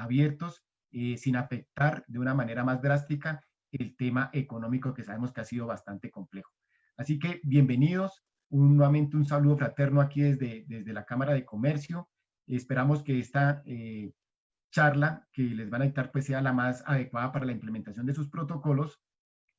abiertos, sin afectar de una manera más drástica el tema económico que sabemos que ha sido bastante complejo. Así que bienvenidos, nuevamente un saludo fraterno aquí desde la Cámara de Comercio. Esperamos que esta charla que les van a dictar pues sea la más adecuada para la implementación de sus protocolos,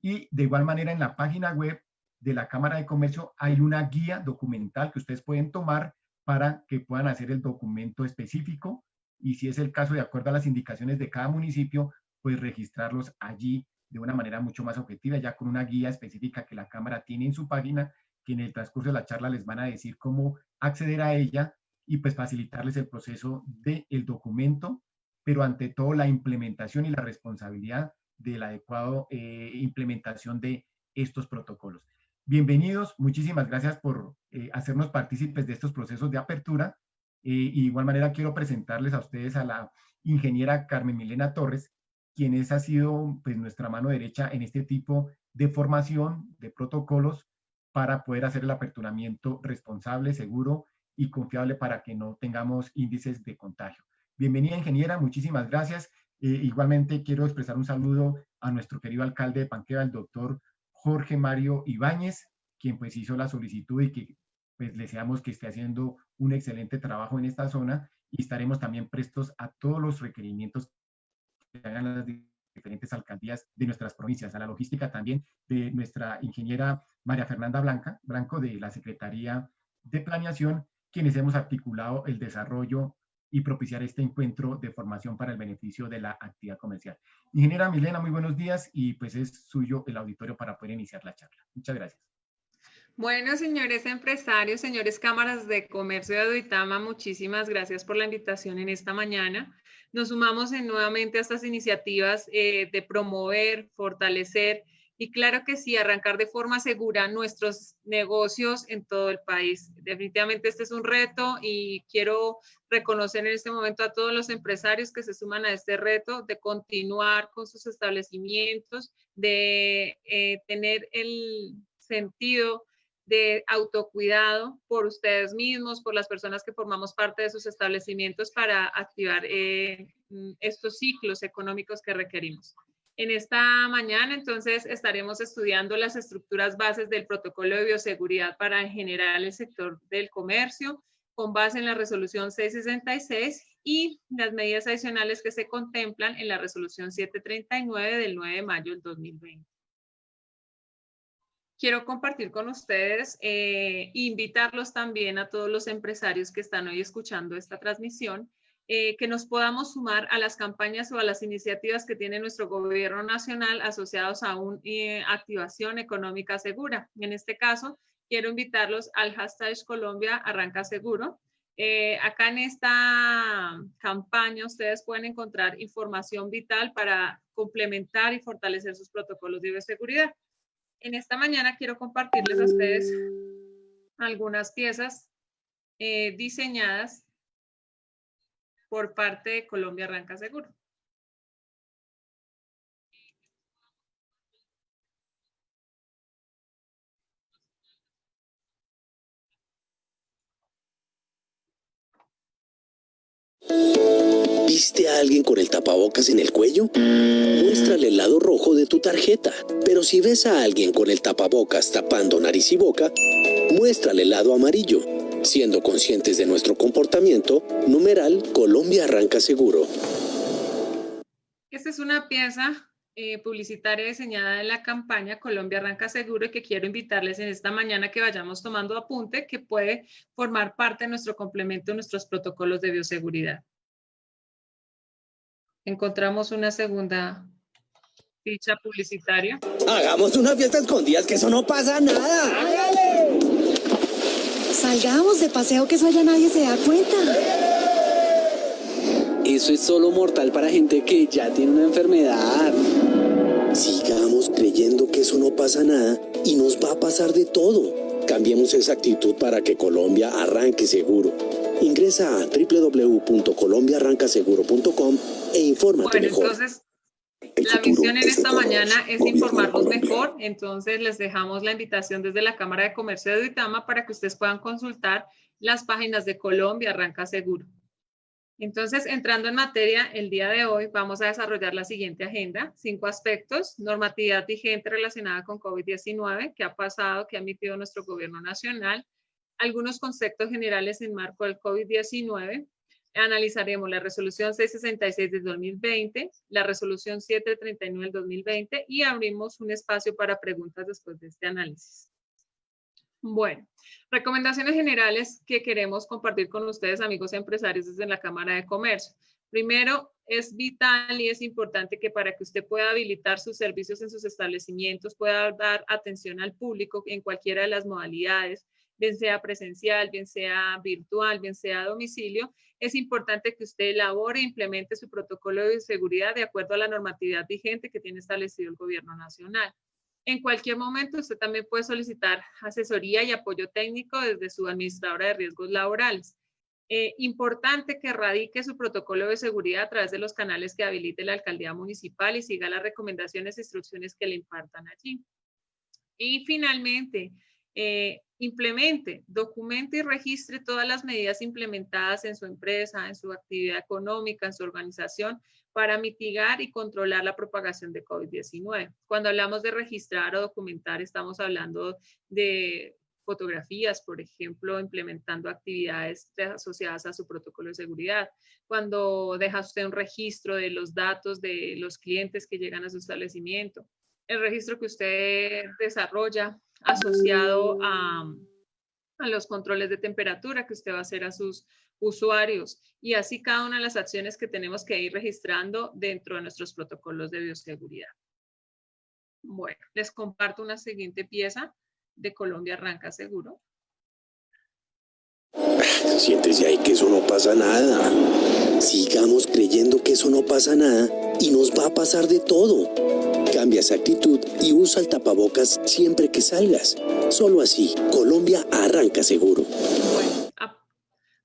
y de igual manera en la página web de la Cámara de Comercio hay una guía documental que ustedes pueden tomar para que puedan hacer el documento específico, y si es el caso, de acuerdo a las indicaciones de cada municipio, pues registrarlos allí de una manera mucho más objetiva, ya con una guía específica que la Cámara tiene en su página, que en el transcurso de la charla les van a decir cómo acceder a ella y pues facilitarles el proceso del documento, pero ante todo la implementación y la responsabilidad de la adecuada implementación de estos protocolos. Bienvenidos, muchísimas gracias por hacernos partícipes de estos procesos de apertura. Y de igual manera quiero presentarles a ustedes a la ingeniera Carmen Milena Torres, quien ha sido pues, nuestra mano derecha en este tipo de formación, de protocolos, para poder hacer el aperturamiento responsable, seguro y confiable para que no tengamos índices de contagio. Bienvenida, ingeniera, muchísimas gracias. Igualmente quiero expresar un saludo a nuestro querido alcalde de Panqueva, el doctor Jorge Mario Ibáñez, quien pues hizo la solicitud y que pues deseamos que esté haciendo un excelente trabajo en esta zona, y estaremos también prestos a todos los requerimientos que hagan las diferentes alcaldías de nuestras provincias, a la logística también de nuestra ingeniera María Fernanda Blanco de la Secretaría de Planeación, quienes hemos articulado el desarrollo y propiciar este encuentro de formación para el beneficio de la actividad comercial. Ingeniera Milena, muy buenos días, y pues es suyo el auditorio para poder iniciar la charla. Muchas gracias. Bueno, señores empresarios, señores cámaras de comercio de Aduitama, muchísimas gracias por la invitación en esta mañana. Nos sumamos nuevamente a estas iniciativas de promover, fortalecer y claro que sí, arrancar de forma segura nuestros negocios en todo el país. Definitivamente este es un reto y quiero reconocer en este momento a todos los empresarios que se suman a este reto de continuar con sus establecimientos, de tener el sentido de autocuidado por ustedes mismos, por las personas que formamos parte de sus establecimientos para activar estos ciclos económicos que requerimos. En esta mañana, entonces, estaremos estudiando las estructuras bases del protocolo de bioseguridad para generar el sector del comercio, con base en la resolución 666 y las medidas adicionales que se contemplan en la resolución 739 del 9 de mayo del 2020. Quiero compartir con ustedes, invitarlos también a todos los empresarios que están hoy escuchando esta transmisión, que nos podamos sumar a las campañas o a las iniciativas que tiene nuestro gobierno nacional asociados a una activación económica segura. En este caso, quiero invitarlos al hashtag Colombia Arranca Seguro. Acá en esta campaña ustedes pueden encontrar información vital para complementar y fortalecer sus protocolos de bioseguridad. En esta mañana quiero compartirles a ustedes algunas piezas diseñadas por parte de Colombia Arranca Seguro. ¿Viste a alguien con el tapabocas en el cuello? Muéstrale el lado rojo de tu tarjeta. Pero si ves a alguien con el tapabocas tapando nariz y boca, muéstrale el lado amarillo. Siendo conscientes de nuestro comportamiento, numeral Colombia Arranca Seguro. Esta es una pieza publicitaria diseñada en la campaña Colombia Arranca Seguro y que quiero invitarles en esta mañana que vayamos tomando apunte, que puede formar parte de nuestro complemento de nuestros protocolos de bioseguridad. Encontramos una segunda ficha publicitaria. Hagamos una fiesta escondida, que eso no pasa nada. ¡Hágale! Salgamos de paseo, que eso allá nadie se da cuenta. Eso es solo mortal para gente que ya tiene una enfermedad. Sigamos creyendo que eso no pasa nada y nos va a pasar de todo. Cambiemos esa actitud para que Colombia arranque seguro. Ingresa a www.colombiarrancaseguro.com e infórmate mejor. Entonces, la misión en esta mañana es informarlos mejor. Entonces, les dejamos la invitación desde la Cámara de Comercio de Aduitama para que ustedes puedan consultar las páginas de Colombia Arranca Seguro. Entonces, entrando en materia, el día de hoy vamos a desarrollar la siguiente agenda. 5 aspectos: normatividad vigente relacionada con COVID-19, qué ha pasado, qué ha emitido nuestro gobierno nacional, algunos conceptos generales en marco del COVID-19, analizaremos la resolución 666 del 2020, la resolución 739 del 2020 y abrimos un espacio para preguntas después de este análisis. Bueno, recomendaciones generales que queremos compartir con ustedes, amigos empresarios, desde la Cámara de Comercio. Primero, es vital y es importante que para que usted pueda habilitar sus servicios en sus establecimientos, pueda dar atención al público en cualquiera de las modalidades, bien sea presencial, bien sea virtual, bien sea a domicilio, es importante que usted elabore e implemente su protocolo de seguridad de acuerdo a la normatividad vigente que tiene establecido el Gobierno Nacional. En cualquier momento, usted también puede solicitar asesoría y apoyo técnico desde su administradora de riesgos laborales. Importante que radique su protocolo de seguridad a través de los canales que habilite la alcaldía municipal y siga las recomendaciones e instrucciones que le impartan allí. Y finalmente, implemente, documente y registre todas las medidas implementadas en su empresa, en su actividad económica, en su organización, para mitigar y controlar la propagación de COVID-19. Cuando hablamos de registrar o documentar, estamos hablando de fotografías, por ejemplo, implementando actividades asociadas a su protocolo de seguridad. Cuando deja usted un registro de los datos de los clientes que llegan a su establecimiento. El registro que usted desarrolla asociado a los controles de temperatura que usted va a hacer a sus usuarios y así cada una de las acciones que tenemos que ir registrando dentro de nuestros protocolos de bioseguridad. Bueno, les comparto una siguiente pieza de Colombia Arranca Seguro. Siéntese ahí que eso no pasa nada. Sigamos creyendo que eso no pasa nada y nos va a pasar de todo. Cambia esa actitud y usa el tapabocas siempre que salgas. Solo así, Colombia arranca seguro. Bueno,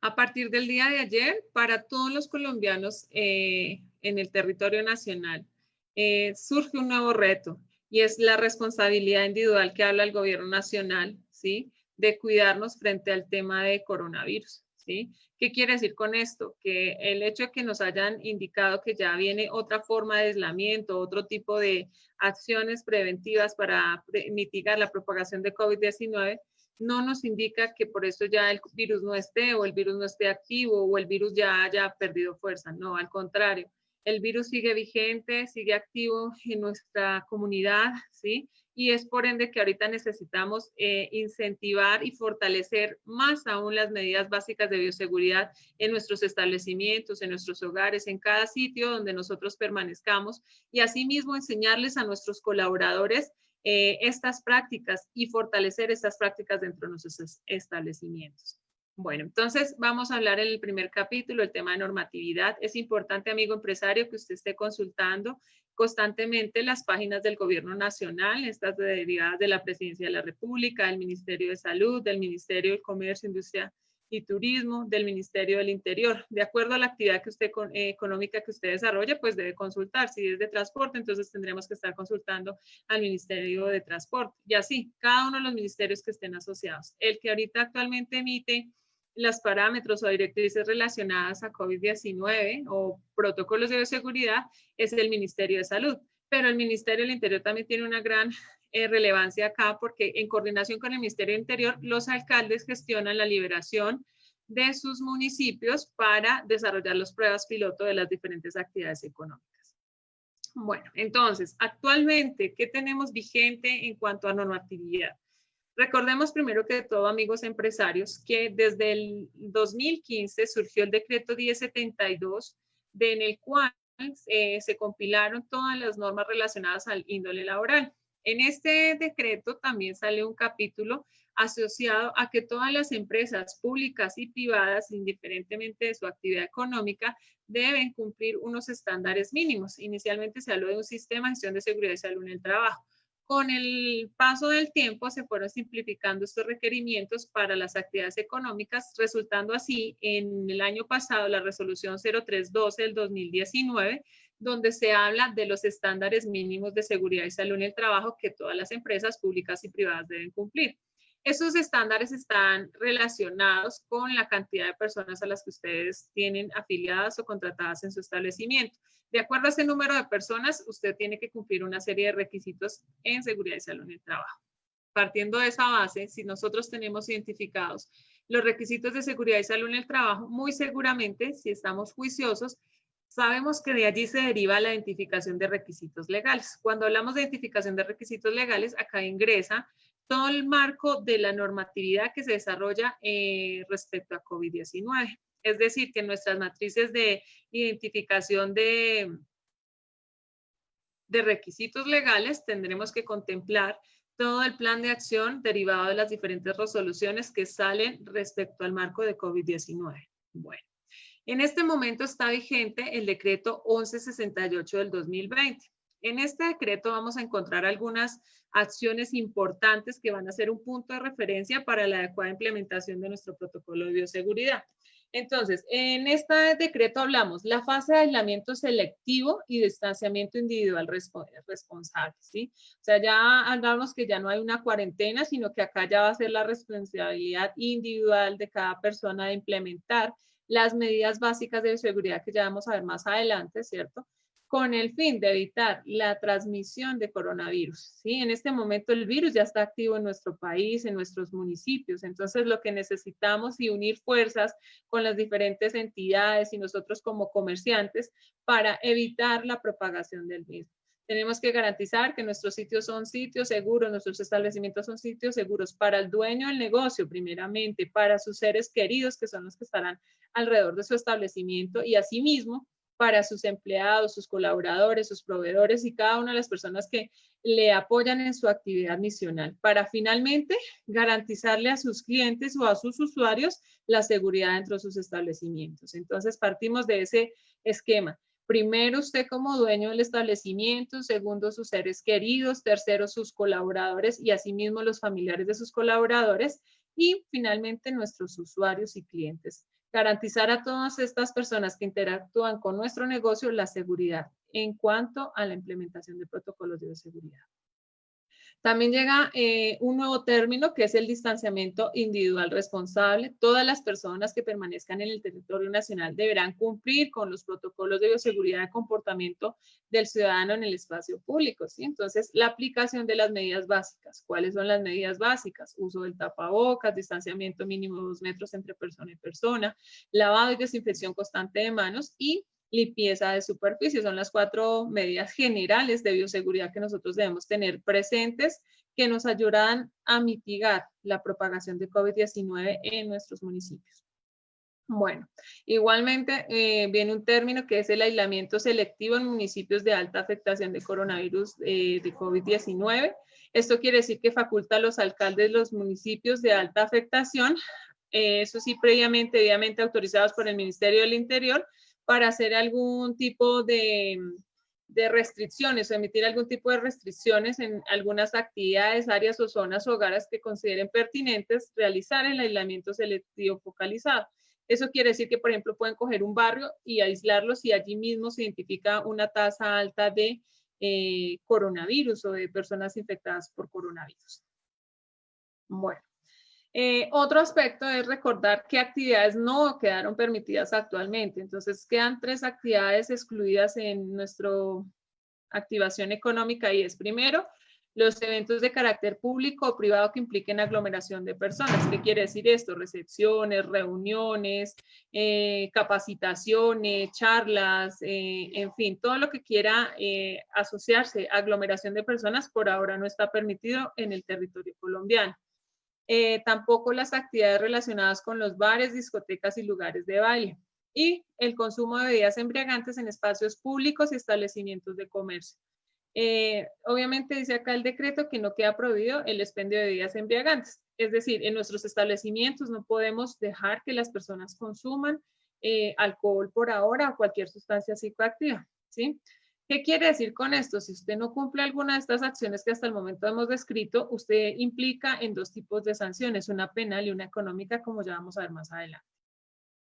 a partir del día de ayer, para todos los colombianos en el territorio nacional, surge un nuevo reto y es la responsabilidad individual que habla el gobierno nacional, ¿sí?, de cuidarnos frente al tema de coronavirus, ¿sí? ¿Qué quiere decir con esto? Que el hecho de que nos hayan indicado que ya viene otra forma de aislamiento, otro tipo de acciones preventivas para mitigar la propagación de COVID-19, no nos indica que por eso ya el virus no esté o el virus no esté activo o el virus ya haya perdido fuerza. No, al contrario, el virus sigue vigente, sigue activo en nuestra comunidad, ¿sí? Y es por ende que ahorita necesitamos incentivar y fortalecer más aún las medidas básicas de bioseguridad en nuestros establecimientos, en nuestros hogares, en cada sitio donde nosotros permanezcamos y asimismo enseñarles a nuestros colaboradores estas prácticas y fortalecer estas prácticas dentro de nuestros establecimientos. Bueno, entonces vamos a hablar en el primer capítulo el tema de normatividad. Es importante, amigo empresario, que usted esté consultando constantemente las páginas del Gobierno Nacional, estas derivadas de la Presidencia de la República, del Ministerio de Salud, del Ministerio de Comercio, Industria y Turismo, del Ministerio del Interior. De acuerdo a la actividad que usted económica que usted desarrolle, pues debe consultar. Si es de transporte, entonces tendremos que estar consultando al Ministerio de Transporte. Y así, cada uno de los ministerios que estén asociados. El que ahorita actualmente emite los parámetros o directrices relacionadas a COVID-19 o protocolos de bioseguridad es el Ministerio de Salud, pero el Ministerio del Interior también tiene una gran relevancia acá porque en coordinación con el Ministerio del Interior, los alcaldes gestionan la liberación de sus municipios para desarrollar las pruebas piloto de las diferentes actividades económicas. Bueno, entonces, actualmente, ¿qué tenemos vigente en cuanto a normatividad? Recordemos primero que todo, amigos empresarios, que desde el 2015 surgió el decreto 1072, en el cual se compilaron todas las normas relacionadas al índole laboral. En este decreto también sale un capítulo asociado a que todas las empresas públicas y privadas, indiferentemente de su actividad económica, deben cumplir unos estándares mínimos. Inicialmente se habló de un sistema de gestión de seguridad y salud en el trabajo. Con el paso del tiempo se fueron simplificando estos requerimientos para las actividades económicas, resultando así en el año pasado la resolución 0312 del 2019, donde se habla de los estándares mínimos de seguridad y salud en el trabajo que todas las empresas públicas y privadas deben cumplir. Esos estándares están relacionados con la cantidad de personas a las que ustedes tienen afiliadas o contratadas en su establecimiento. De acuerdo a ese número de personas, usted tiene que cumplir una serie de requisitos en seguridad y salud en el trabajo. Partiendo de esa base, si nosotros tenemos identificados los requisitos de seguridad y salud en el trabajo, muy seguramente, si estamos juiciosos, sabemos que de allí se deriva la identificación de requisitos legales. Cuando hablamos de identificación de requisitos legales, acá ingresa todo el marco de la normatividad que se desarrolla respecto a COVID-19. Es decir, que nuestras matrices de identificación de requisitos legales tendremos que contemplar todo el plan de acción derivado de las diferentes resoluciones que salen respecto al marco de COVID-19. Bueno, en este momento está vigente el decreto 1168 del 2020. En este decreto vamos a encontrar algunas acciones importantes que van a ser un punto de referencia para la adecuada implementación de nuestro protocolo de bioseguridad. Entonces, en este decreto hablamos la fase de aislamiento selectivo y distanciamiento individual responsable, ¿sí? O sea, ya hablamos que ya no hay una cuarentena, sino que acá ya va a ser la responsabilidad individual de cada persona de implementar las medidas básicas de seguridad que ya vamos a ver más adelante, ¿cierto? Con el fin de evitar la transmisión de coronavirus, ¿sí? En este momento el virus ya está activo en nuestro país, en nuestros municipios, entonces lo que necesitamos es unir fuerzas con las diferentes entidades y nosotros como comerciantes para evitar la propagación del mismo. Tenemos que garantizar que nuestros sitios son sitios seguros, nuestros establecimientos son sitios seguros para el dueño del negocio, primeramente, para sus seres queridos, que son los que estarán alrededor de su establecimiento, y asimismo para sus empleados, sus colaboradores, sus proveedores y cada una de las personas que le apoyan en su actividad misional, para finalmente garantizarle a sus clientes o a sus usuarios la seguridad dentro de sus establecimientos. Entonces partimos de ese esquema. Primero usted como dueño del establecimiento, segundo sus seres queridos, tercero sus colaboradores y asimismo los familiares de sus colaboradores y finalmente nuestros usuarios y clientes. Garantizar a todas estas personas que interactúan con nuestro negocio la seguridad en cuanto a la implementación de protocolos de bioseguridad. También llega un nuevo término que es el distanciamiento individual responsable. Todas las personas que permanezcan en el territorio nacional deberán cumplir con los protocolos de bioseguridad de comportamiento del ciudadano en el espacio público, ¿sí? Entonces, la aplicación de las medidas básicas. ¿Cuáles son las medidas básicas? Uso del tapabocas, distanciamiento mínimo de 2 metros entre persona y persona, lavado y desinfección constante de manos y limpieza de superficie. Son las 4 medidas generales de bioseguridad que nosotros debemos tener presentes que nos ayudarán a mitigar la propagación de COVID-19 en nuestros municipios. Bueno, igualmente viene un término que es el aislamiento selectivo en municipios de alta afectación de coronavirus de COVID-19. Esto quiere decir que faculta a los alcaldes de los municipios de alta afectación, eso sí, previamente, debidamente autorizados por el Ministerio del Interior, para hacer algún tipo de restricciones o emitir algún tipo de restricciones en algunas actividades, áreas o zonas o hogares que consideren pertinentes realizar el aislamiento selectivo focalizado. Eso quiere decir que, por ejemplo, pueden coger un barrio y aislarlo si allí mismo se identifica una tasa alta de coronavirus o de personas infectadas por coronavirus. Bueno. Otro aspecto es recordar qué actividades no quedaron permitidas actualmente. Entonces, quedan 3 actividades excluidas en nuestra activación económica y es primero, los eventos de carácter público o privado que impliquen aglomeración de personas. ¿Qué quiere decir esto? Recepciones, reuniones, capacitaciones, charlas, en fin, todo lo que quiera asociarse a aglomeración de personas por ahora no está permitido en el territorio colombiano. Tampoco las actividades relacionadas con los bares, discotecas y lugares de baile. Y el consumo de bebidas embriagantes en espacios públicos y establecimientos de comercio. Obviamente dice acá el decreto que no queda prohibido el expendio de bebidas embriagantes. Es decir, en nuestros establecimientos no podemos dejar que las personas consuman alcohol por ahora o cualquier sustancia psicoactiva, ¿sí? ¿Qué quiere decir con esto? Si usted no cumple alguna de estas acciones que hasta el momento hemos descrito, usted implica en 2 tipos de sanciones, una penal y una económica, como ya vamos a ver más adelante.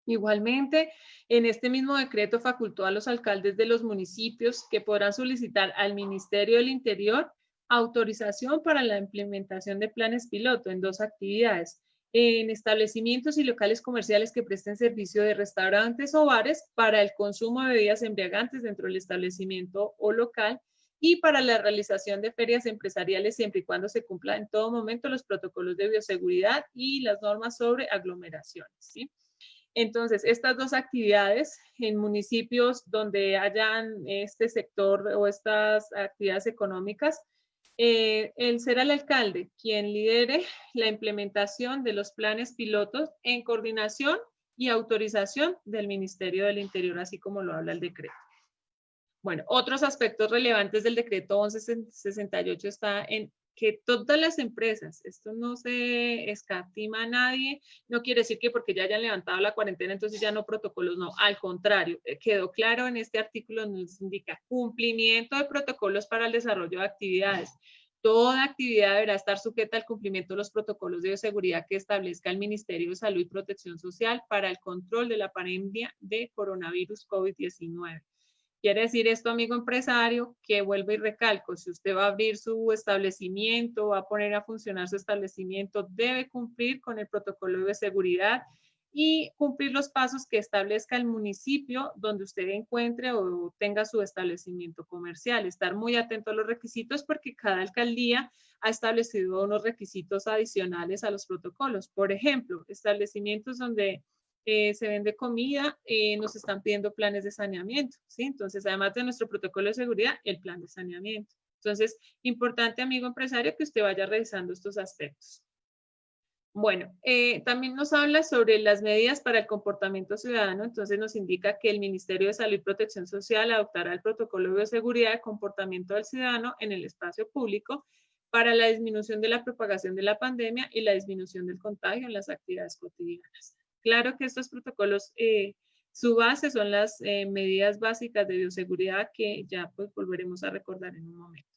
Igualmente, en este mismo decreto facultó a los alcaldes de los municipios que podrán solicitar al Ministerio del Interior autorización para la implementación de planes piloto en 2 actividades. En establecimientos y locales comerciales que presten servicio de restaurantes o bares para el consumo de bebidas embriagantes dentro del establecimiento o local y para la realización de ferias empresariales siempre y cuando se cumpla en todo momento los protocolos de bioseguridad y las normas sobre aglomeraciones, ¿sí? Entonces, estas 2 actividades en municipios donde hayan este sector o estas actividades económicas, será el alcalde quien lidere la implementación de los planes pilotos en coordinación y autorización del Ministerio del Interior, así como lo habla el decreto. Bueno, otros aspectos relevantes del decreto 1168 está en que todas las empresas, esto no se escatima a nadie, no quiere decir que porque ya hayan levantado la cuarentena, entonces ya no protocolos, no, al contrario, quedó claro en este artículo, nos indica cumplimiento de protocolos para el desarrollo de actividades. Toda actividad deberá estar sujeta al cumplimiento de los protocolos de bioseguridad que establezca el Ministerio de Salud y Protección Social para el control de la pandemia de coronavirus COVID-19. Quiere decir esto, amigo empresario, que vuelvo y recalco, si usted va a abrir su establecimiento, va a poner a funcionar su establecimiento, debe cumplir con el protocolo de seguridad y cumplir los pasos que establezca el municipio donde usted encuentre o tenga su establecimiento comercial. Estar muy atento a los requisitos porque cada alcaldía ha establecido unos requisitos adicionales a los protocolos. Por ejemplo, establecimientos donde se vende comida, nos están pidiendo planes de saneamiento, ¿sí? Entonces, además de nuestro protocolo de seguridad, el plan de saneamiento. Entonces, importante, amigo empresario, que usted vaya revisando estos aspectos. Bueno, también nos habla sobre las medidas para el comportamiento ciudadano, entonces nos indica que el Ministerio de Salud y Protección Social adoptará el protocolo de bioseguridad de comportamiento del ciudadano en el espacio público para la disminución de la propagación de la pandemia y la disminución del contagio en las actividades cotidianas. Claro que estos protocolos, su base son las medidas básicas de bioseguridad que ya pues volveremos a recordar en un momento.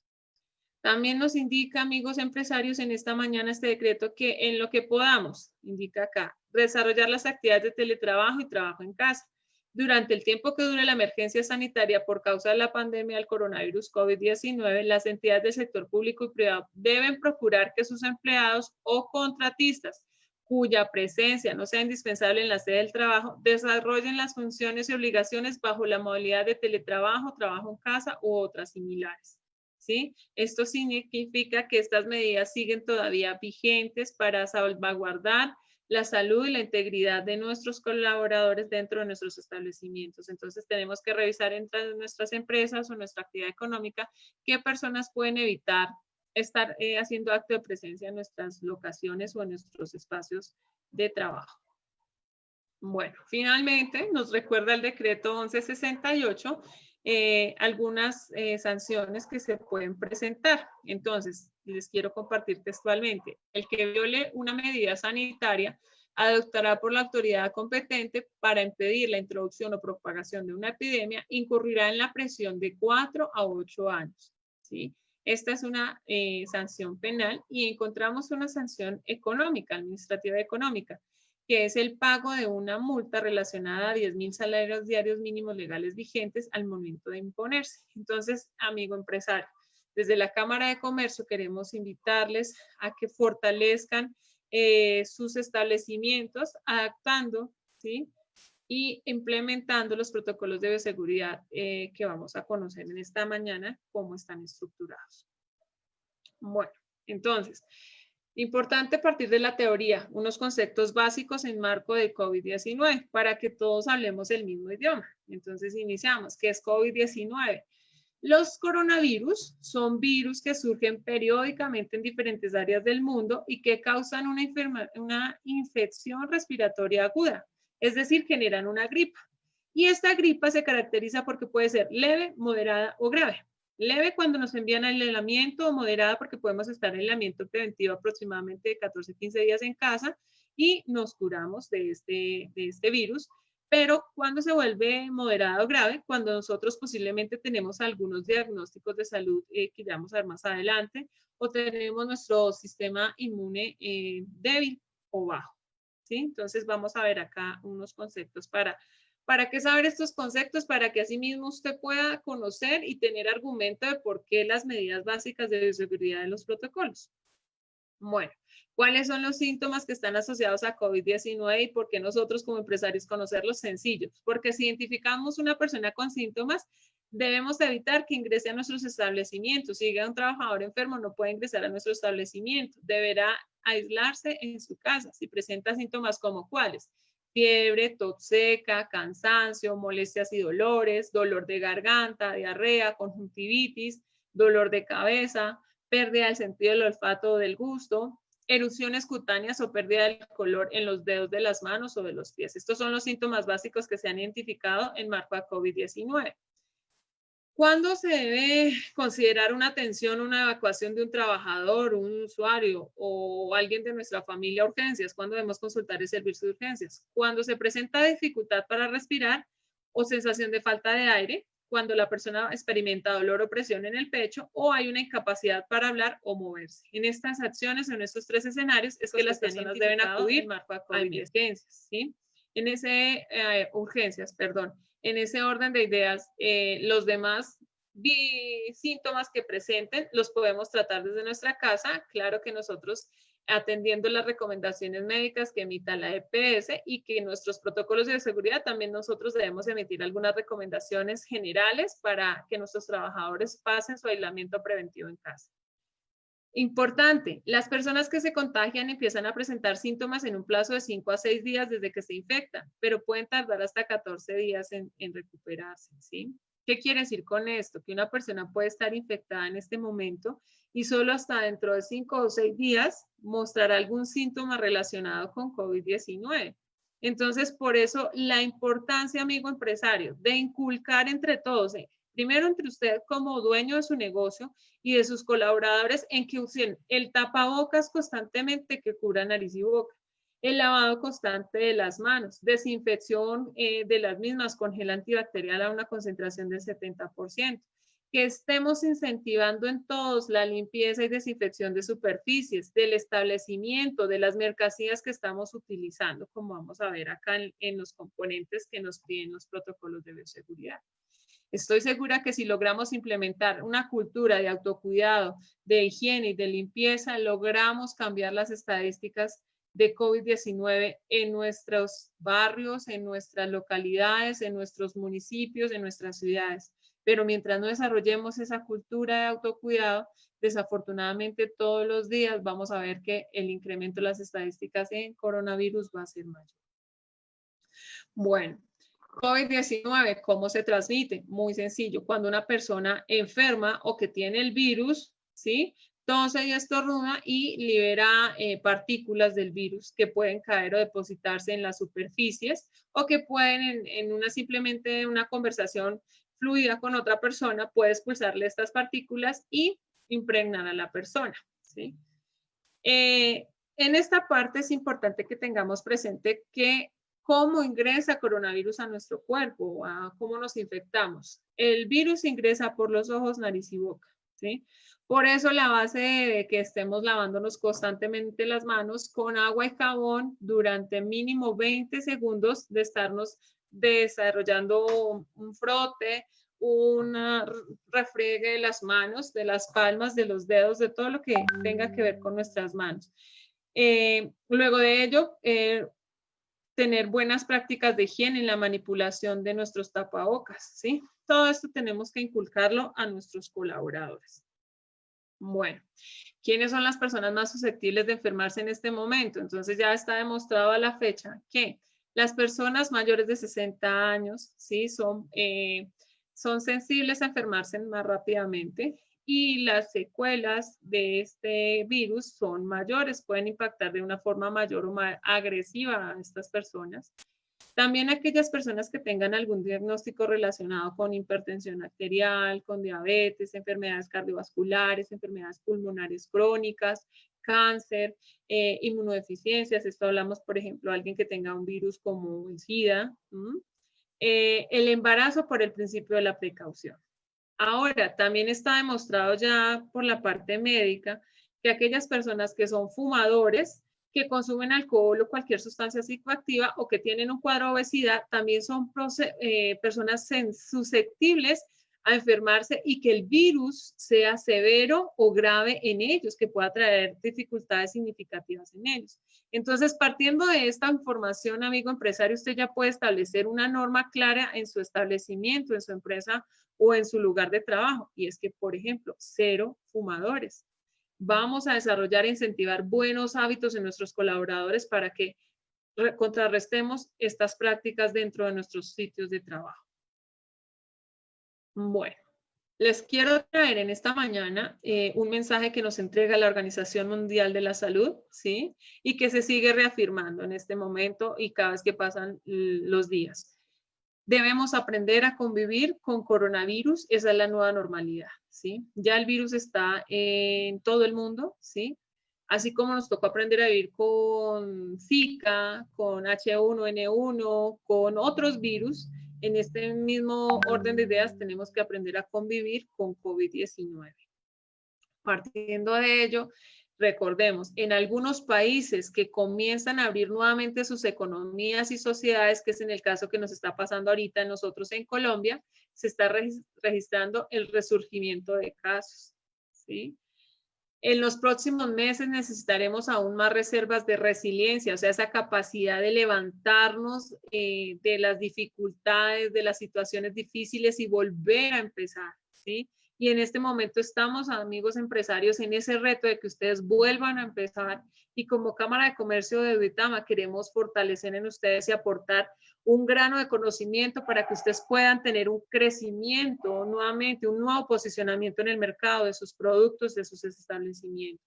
También nos indica, amigos empresarios, en esta mañana este decreto que en lo que podamos, indica acá, desarrollar las actividades de teletrabajo y trabajo en casa. Durante el tiempo que dure la emergencia sanitaria por causa de la pandemia del coronavirus COVID-19, las entidades del sector público y privado deben procurar que sus empleados o contratistas cuya presencia no sea indispensable en la sede del trabajo, desarrollen las funciones y obligaciones bajo la modalidad de teletrabajo, trabajo en casa u otras similares. ¿Sí? Esto significa que estas medidas siguen todavía vigentes para salvaguardar la salud y la integridad de nuestros colaboradores dentro de nuestros establecimientos. Entonces tenemos que revisar entre nuestras empresas o nuestra actividad económica qué personas pueden evitar estar haciendo acto de presencia en nuestras locaciones o en nuestros espacios de trabajo. Bueno, finalmente nos recuerda el decreto 1168 algunas sanciones que se pueden presentar. Entonces, les quiero compartir textualmente. El que viole una medida sanitaria adoptará por la autoridad competente para impedir la introducción o propagación de una epidemia, incurrirá en la prisión de 4 a 8 años. ¿Sí? Esta es una sanción penal y encontramos una sanción económica, administrativa económica, que es el pago de una multa relacionada a 10.000 salarios diarios mínimos legales vigentes al momento de imponerse. Entonces, amigo empresario, desde la Cámara de Comercio queremos invitarles a que fortalezcan sus establecimientos adaptando, ¿sí? Y implementando los protocolos de bioseguridad que vamos a conocer en esta mañana, cómo están estructurados. Bueno, entonces, importante partir de la teoría, unos conceptos básicos en marco de COVID-19 para que todos hablemos el mismo idioma. Entonces, iniciamos. ¿Qué es COVID-19? Los coronavirus son virus que surgen periódicamente en diferentes áreas del mundo y que causan una infección respiratoria aguda. Es decir, generan una gripa. Y esta gripa se caracteriza porque puede ser leve, moderada o grave. Leve cuando nos envían al aislamiento, o moderada porque podemos estar en aislamiento preventivo aproximadamente de 14 a 15 días en casa y nos curamos de este virus. Pero cuando se vuelve moderada o grave, cuando nosotros posiblemente tenemos algunos diagnósticos de salud que ya vamos a ver más adelante, o tenemos nuestro sistema inmune débil o bajo. ¿Sí? Entonces vamos a ver acá unos conceptos para ¿Para qué saber estos conceptos? Para que asimismo usted pueda conocer y tener argumento de por qué las medidas básicas de bioseguridad de los protocolos. Bueno, ¿cuáles son los síntomas que están asociados a COVID-19 y por qué nosotros como empresarios conocerlos? Sencillos, porque si identificamos una persona con síntomas, debemos evitar que ingrese a nuestros establecimientos. Si llega un trabajador enfermo, no puede ingresar a nuestro establecimiento. Deberá aislarse en su casa. Si presenta síntomas como ¿cuáles? Fiebre, tos seca, cansancio, molestias y dolores, dolor de garganta, diarrea, conjuntivitis, dolor de cabeza, pérdida del sentido del olfato o del gusto, erupciones cutáneas o pérdida del color en los dedos de las manos o de los pies. Estos son los síntomas básicos que se han identificado en marco a COVID-19. ¿Cuándo se debe considerar una atención, una evacuación de un trabajador, un usuario o alguien de nuestra familia a urgencias? ¿Cuándo debemos consultar el servicio de urgencias? Cuando se presenta dificultad para respirar o sensación de falta de aire, cuando la persona experimenta dolor o presión en el pecho o hay una incapacidad para habbar o moverse. En estas acciones, en estos tres escenarios, es que las personas deben acudir a emergencias, ¿sí? En ese, urgencias, perdón. En ese orden de ideas, los demás síntomas que presenten los podemos tratar desde nuestra casa. Claro que nosotros atendiendo las recomendaciones médicas que emita la EPS y que nuestros protocolos de seguridad también nosotros debemos emitir algunas recomendaciones generales para que nuestros trabajadores pasen su aislamiento preventivo en casa. Importante, las personas que se contagian empiezan a presentar síntomas en un plazo de 5 a 6 días desde que se infectan, pero pueden tardar hasta 14 días en recuperarse, ¿sí? ¿Qué quiere decir con esto? Que una persona puede estar infectada en este momento y solo hasta dentro de 5 o 6 días mostrará algún síntoma relacionado con COVID-19. Entonces, por eso la importancia, amigo empresario, de inculcar entre todos, primero entre usted como dueño de su negocio y de sus colaboradores en que usen el tapabocas constantemente que cubra nariz y boca, el lavado constante de las manos, desinfección de las mismas con gel antibacterial a una concentración del 70%, que estemos incentivando en todos la limpieza y desinfección de superficies, del establecimiento, de las mercancías que estamos utilizando, como vamos a ver acá en los componentes que nos piden los protocolos de bioseguridad. Estoy segura que si logramos implementar una cultura de autocuidado, de higiene y de limpieza, logramos cambiar las estadísticas de COVID-19 en nuestros barrios, en nuestras localidades, en nuestros municipios, en nuestras ciudades. Pero mientras no desarrollemos esa cultura de autocuidado, desafortunadamente todos los días vamos a ver que el incremento de las estadísticas en coronavirus va a ser mayor. Bueno. COVID-19, ¿cómo se transmite? Muy sencillo. Cuando una persona enferma o que tiene el virus, ¿sí? Tose y estornuda y libera partículas del virus que pueden caer o depositarse en las superficies o que pueden simplemente una conversación fluida con otra persona, puede expulsarle estas partículas y impregnar a la persona, ¿sí? En esta parte es importante que tengamos presente que cómo ingresa coronavirus a nuestro cuerpo, a cómo nos infectamos. El virus ingresa por los ojos, nariz y boca, ¿sí? Por eso la base de que estemos lavándonos constantemente las manos con agua y jabón durante mínimo 20 segundos de estarnos desarrollando un frote, un refriegue de las manos, de las palmas, de los dedos, de todo lo que tenga que ver con nuestras manos. Luego de ello, tener buenas prácticas de higiene en la manipulación de nuestros tapabocas, ¿sí? Todo esto tenemos que inculcarlo a nuestros colaboradores. Bueno, ¿quiénes son las personas más susceptibles de enfermarse en este momento? Entonces ya está demostrado a la fecha que las personas mayores de 60 años, ¿sí? Son sensibles a enfermarse más rápidamente y las secuelas de este virus son mayores, pueden impactar de una forma mayor o más agresiva a estas personas. También aquellas personas que tengan algún diagnóstico relacionado con hipertensión arterial, con diabetes, enfermedades cardiovasculares, enfermedades pulmonares crónicas, cáncer, inmunodeficiencias. Esto hablamos, por ejemplo, de alguien que tenga un virus como el SIDA. El embarazo por el principio de la precaución. Ahora, también está demostrado ya por la parte médica que aquellas personas que son fumadores que consumen alcohol o cualquier sustancia psicoactiva o que tienen un cuadro de obesidad también son personas susceptibles a enfermarse y que el virus sea severo o grave en ellos, que pueda traer dificultades significativas en ellos. Entonces, partiendo de esta información, amigo empresario, usted ya puede establecer una norma clara en su establecimiento, en su empresa o en su lugar de trabajo. Y es que, por ejemplo, 0 fumadores. Vamos a desarrollar e incentivar buenos hábitos en nuestros colaboradores para que contrarrestemos estas prácticas dentro de nuestros sitios de trabajo. Bueno, les quiero traer en esta mañana un mensaje que nos entrega la Organización Mundial de la Salud, ¿sí? Y que se sigue reafirmando en este momento y cada vez que pasan los días. Debemos aprender a convivir con coronavirus, esa es la nueva normalidad, ¿sí? Ya el virus está en todo el mundo, ¿sí? Así como nos tocó aprender a vivir con Zika, con H1N1, con otros virus, en este mismo orden de ideas tenemos que aprender a convivir con COVID-19. Partiendo de ello, recordemos, en algunos países que comienzan a abrir nuevamente sus economías y sociedades, que es en el caso que nos está pasando ahorita nosotros en Colombia, se está registrando el resurgimiento de casos, ¿sí? En los próximos meses necesitaremos aún más reservas de resiliencia, o sea, esa capacidad de levantarnos de las dificultades, de las situaciones difíciles y volver a empezar, ¿sí? Y en este momento estamos, amigos empresarios, en ese reto de que ustedes vuelvan a empezar y como Cámara de Comercio de Duitama queremos fortalecer en ustedes y aportar un grano de conocimiento para que ustedes puedan tener un crecimiento nuevamente, un nuevo posicionamiento en el mercado de sus productos, de sus establecimientos.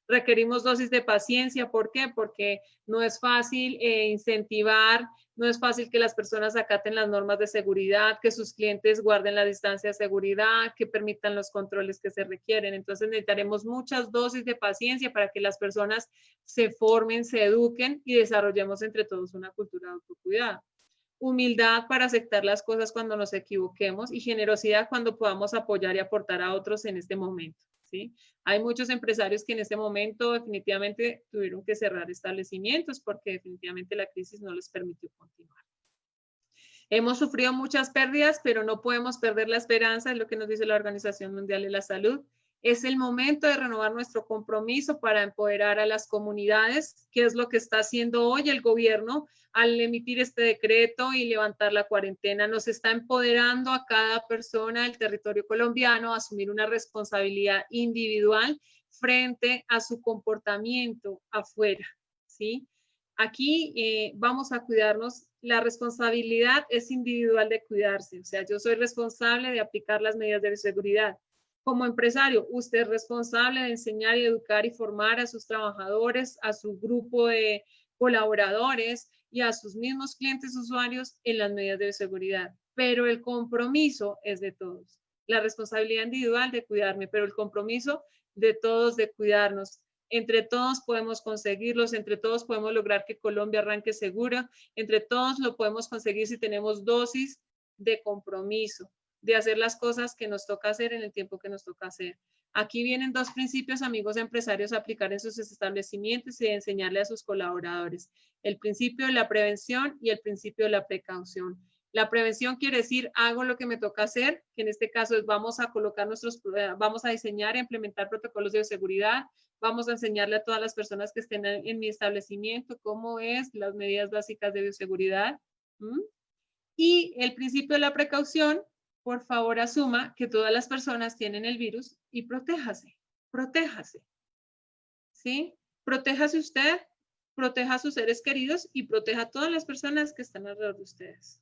Requerimos dosis de paciencia, ¿por qué? Porque no es fácil incentivar, no es fácil que las personas acaten las normas de seguridad, que sus clientes guarden la distancia de seguridad, que permitan los controles que se requieren. Entonces necesitaremos muchas dosis de paciencia para que las personas se formen, se eduquen y desarrollemos entre todos una cultura de autocuidado. Humildad para aceptar las cosas cuando nos equivoquemos y generosidad cuando podamos apoyar y aportar a otros en este momento, ¿sí? Hay muchos empresarios que en este momento definitivamente tuvieron que cerrar establecimientos porque definitivamente la crisis no les permitió continuar. Hemos sufrido muchas pérdidas, pero no podemos perder la esperanza, es lo que nos dice la Organización Mundial de la Salud. Es el momento de renovar nuestro compromiso para empoderar a las comunidades, que es lo que está haciendo hoy el gobierno al emitir este decreto y levantar la cuarentena. Nos está empoderando a cada persona del territorio colombiano a asumir una responsabilidad individual frente a su comportamiento afuera, ¿sí? Aquí vamos a cuidarnos. La responsabilidad es individual de cuidarse, o sea, yo soy responsable de aplicar las medidas de seguridad. Como empresario, usted es responsable de enseñar y educar y formar a sus trabajadores, a su grupo de colaboradores y a sus mismos clientes usuarios en las medidas de seguridad. Pero el compromiso es de todos. La responsabilidad individual de cuidarme, pero el compromiso de todos de cuidarnos. Entre todos podemos conseguirlos, entre todos podemos lograr que Colombia arranque segura, entre todos lo podemos conseguir si tenemos dosis de compromiso, de hacer las cosas que nos toca hacer en el tiempo que nos toca hacer. Aquí vienen dos principios, amigos empresarios, a aplicar en sus establecimientos y de enseñarle a sus colaboradores. El principio de la prevención y el principio de la precaución. La prevención quiere decir, hago lo que me toca hacer, que en este caso es vamos a diseñar e implementar protocolos de seguridad, vamos a enseñarle a todas las personas que estén en mi establecimiento cómo es las medidas básicas de bioseguridad. Y el principio de la precaución, por favor asuma que todas las personas tienen el virus y protéjase, ¿sí? Protéjase usted, proteja a sus seres queridos y proteja a todas las personas que están alrededor de ustedes.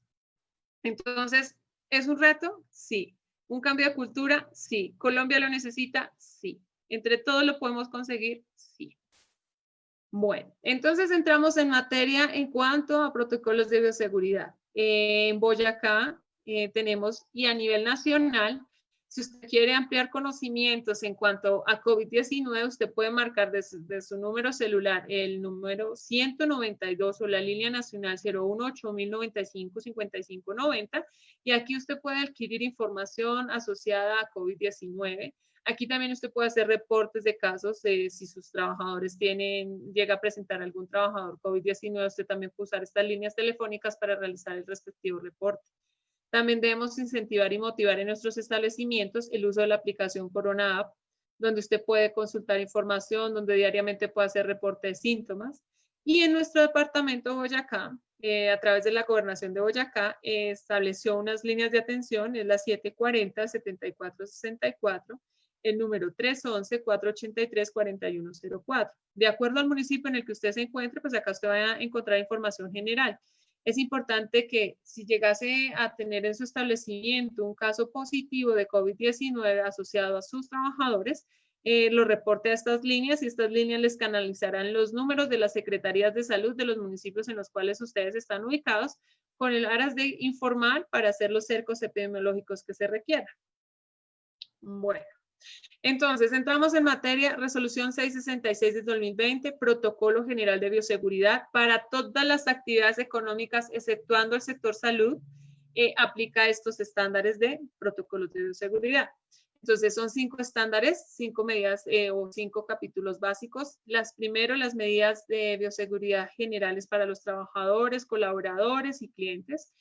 Entonces, ¿es un reto? Sí. ¿Un cambio de cultura? Sí. ¿Colombia lo necesita? Sí. ¿Entre todos lo podemos conseguir? Sí. Bueno, entonces entramos en materia en cuanto a protocolos de bioseguridad. En Boyacá tenemos, y a nivel nacional, Si usted quiere ampliar conocimientos en cuanto a COVID-19, usted puede marcar de su número celular el número 192 o la línea nacional 018-095-5590 y aquí usted puede adquirir información asociada a COVID-19. Aquí también usted puede hacer reportes de casos, si sus trabajadores llega a presentar algún trabajador COVID-19, usted también puede usar estas líneas telefónicas para realizar el respectivo reporte. También debemos incentivar y motivar en nuestros establecimientos el uso de la aplicación Corona App, donde usted puede consultar información, donde diariamente puede hacer reporte de síntomas. Y en nuestro departamento de Boyacá, a través de la Gobernación de Boyacá, estableció unas líneas de atención, es la 740-7464, el número 311-483-4104. De acuerdo al municipio en el que usted se encuentre, pues acá usted va a encontrar información general. Es importante que si llegase a tener en su establecimiento un caso positivo de COVID-19 asociado a sus trabajadores, lo reporte a estas líneas y estas líneas les canalizarán los números de las secretarías de salud de los municipios en los cuales ustedes están ubicados con el aras de informar para hacer los cercos epidemiológicos que se requieran. Bueno. Entonces, entramos en materia, resolución 666 de 2020, protocolo general de bioseguridad para todas las actividades económicas, exceptuando el sector salud, aplica estos estándares de protocolos de bioseguridad. Entonces, son 5 estándares, 5 medidas o 5 capítulos básicos. Primero, las medidas de bioseguridad generales para los trabajadores, colaboradores y clientes.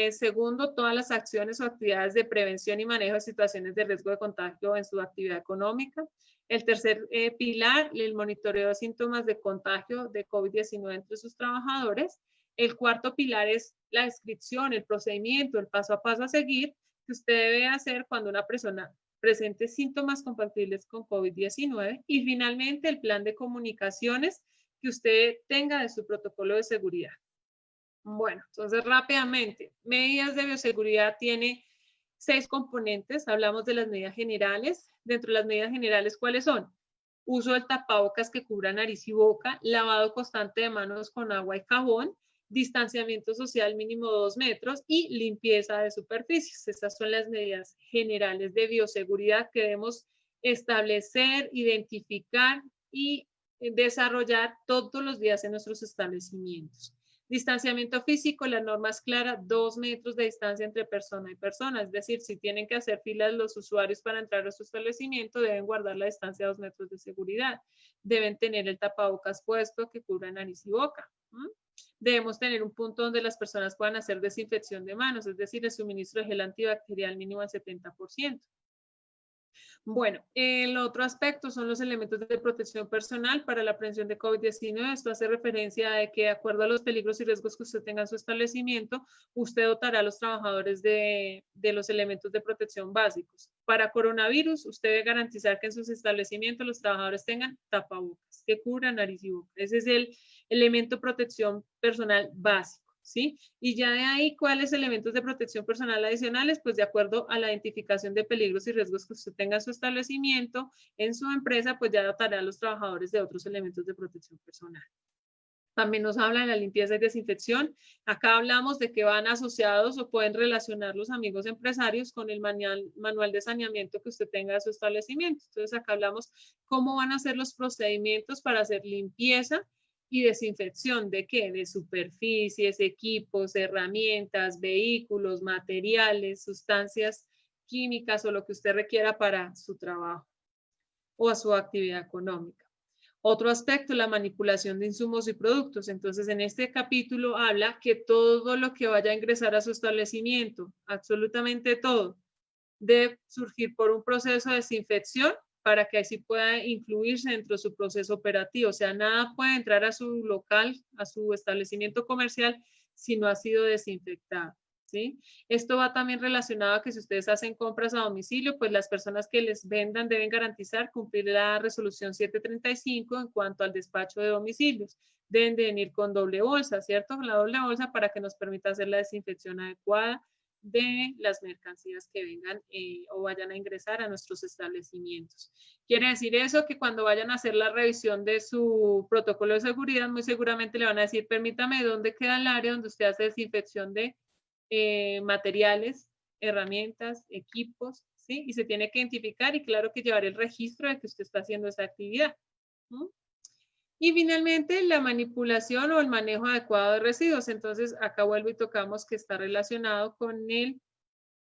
Segundo, todas las acciones o actividades de prevención y manejo de situaciones de riesgo de contagio en su actividad económica. El tercer pilar, el monitoreo de síntomas de contagio de COVID-19 entre sus trabajadores. El cuarto pilar es la descripción, el procedimiento, el paso a paso a seguir que usted debe hacer cuando una persona presente síntomas compatibles con COVID-19. Y finalmente, el plan de comunicaciones que usted tenga de su protocolo de seguridad. Bueno, entonces rápidamente, medidas de bioseguridad tiene 6 componentes. Hablamos de las medidas generales. Dentro de las medidas generales, ¿cuáles son? Uso del tapabocas que cubra nariz y boca, lavado constante de manos con agua y jabón, distanciamiento social mínimo 2 metros y limpieza de superficies. Estas son las medidas generales de bioseguridad que debemos establecer, identificar y desarrollar todos los días en nuestros establecimientos. Distanciamiento físico, la norma es clara, 2 metros de distancia entre persona y persona, es decir, si tienen que hacer filas los usuarios para entrar a su establecimiento, deben guardar la distancia de 2 metros de seguridad, deben tener el tapabocas puesto que cubra nariz y boca. Debemos tener un punto donde las personas puedan hacer desinfección de manos, es decir, el suministro de gel antibacterial mínimo al 70%. Bueno, el otro aspecto son los elementos de protección personal para la prevención de COVID-19. Esto hace referencia a que de acuerdo a los peligros y riesgos que usted tenga en su establecimiento, usted dotará a los trabajadores de los elementos de protección básicos. Para coronavirus, usted debe garantizar que en sus establecimientos los trabajadores tengan tapabocas que cubran nariz y boca. Ese es el elemento de protección personal básico. ¿Sí? Y ya de ahí, ¿cuáles elementos de protección personal adicionales? Pues de acuerdo a la identificación de peligros y riesgos que usted tenga en su establecimiento, en su empresa, pues ya dotará a los trabajadores de otros elementos de protección personal. También nos habla de la limpieza y desinfección. Acá hablamos de que van asociados o pueden relacionar los amigos empresarios con el manual de saneamiento que usted tenga de su establecimiento. Entonces acá hablamos cómo van a ser los procedimientos para hacer limpieza y desinfección de qué, de superficies, equipos, herramientas, vehículos, materiales, sustancias químicas o lo que usted requiera para su trabajo o a su actividad económica. Otro aspecto, la manipulación de insumos y productos. Entonces, en este capítulo habla que todo lo que vaya a ingresar a su establecimiento, absolutamente todo, debe surgir por un proceso de desinfección para que así pueda incluirse dentro de su proceso operativo. O sea, nada puede entrar a su local, a su establecimiento comercial, si no ha sido desinfectado, ¿sí? Esto va también relacionado a que si ustedes hacen compras a domicilio, pues las personas que les vendan deben garantizar cumplir la resolución 735 en cuanto al despacho de domicilios. Deben de venir con doble bolsa, ¿cierto? La doble bolsa para que nos permita hacer la desinfección adecuada de las mercancías que vengan o vayan a ingresar a nuestros establecimientos. Quiere decir eso que cuando vayan a hacer la revisión de su protocolo de seguridad, muy seguramente le van a decir, permítame, ¿dónde queda el área donde usted hace desinfección de materiales herramientas, equipos, ¿sí? Y se tiene que identificar y claro que llevar el registro de que usted está haciendo esa actividad. Y finalmente, la manipulación o el manejo adecuado de residuos. Entonces, acá vuelvo y tocamos que está relacionado con el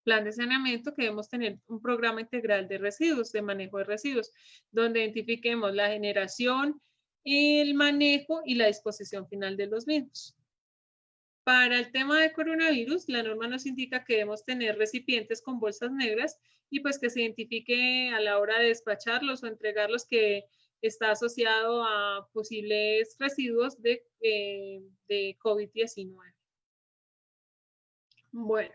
plan de saneamiento, que debemos tener un programa integral de residuos, de manejo de residuos, donde identifiquemos la generación, el manejo y la disposición final de los mismos. Para el tema de coronavirus, la norma nos indica que debemos tener recipientes con bolsas negras y pues que se identifique a la hora de despacharlos o entregarlos que está asociado a posibles residuos de COVID-19. Bueno,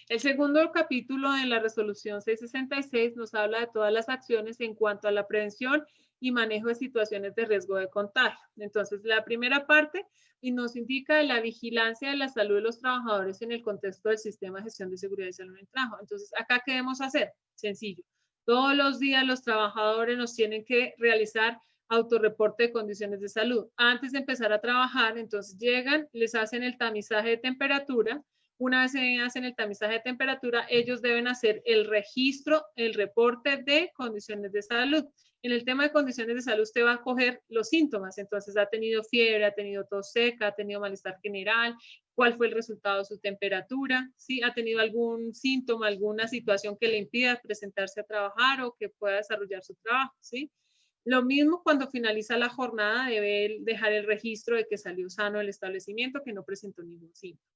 el segundo capítulo de la resolución 666 nos habla de todas las acciones en cuanto a la prevención y manejo de situaciones de riesgo de contagio. Entonces, la primera parte y nos indica la vigilancia de la salud de los trabajadores en el contexto del sistema de gestión de seguridad y salud en el trabajo. Entonces, acá, ¿qué debemos hacer? Sencillo. Todos los días los trabajadores nos tienen que realizar autorreporte de condiciones de salud. Antes de empezar a trabajar, entonces llegan, les hacen el tamizaje de temperatura. Una vez se hacen el tamizaje de temperatura, ellos deben hacer el registro, el reporte de condiciones de salud. En el tema de condiciones de salud, usted va a coger los síntomas. Entonces, ha tenido fiebre, ha tenido tos seca, ha tenido malestar general, cuál fue el resultado de su temperatura, ¿sí? Ha tenido algún síntoma, alguna situación que le impida presentarse a trabajar o que pueda desarrollar su trabajo, ¿sí? Lo mismo cuando finaliza la jornada, debe dejar el registro de que salió sano del establecimiento, que no presentó ningún síntoma.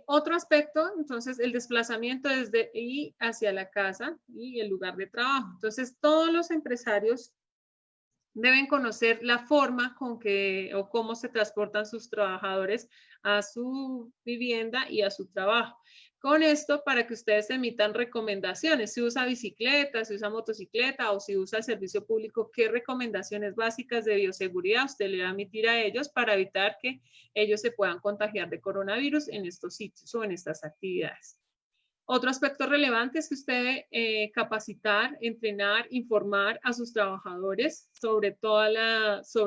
Otro aspecto, entonces, el desplazamiento desde y hacia la casa y el lugar de trabajo. Entonces, todos los empresarios deben conocer la forma con que o cómo se transportan sus trabajadores a su vivienda y a su trabajo. Con esto, para que ustedes emitan recomendaciones, si usa bicicleta, si usa motocicleta o si usa el servicio público, qué recomendaciones básicas de bioseguridad usted le va a emitir a ellos para evitar que ellos se puedan contagiar de coronavirus en estos sitios o en estas actividades. Otro aspecto relevante es que usted debe capacitar, entrenar, informar a sus trabajadores sobre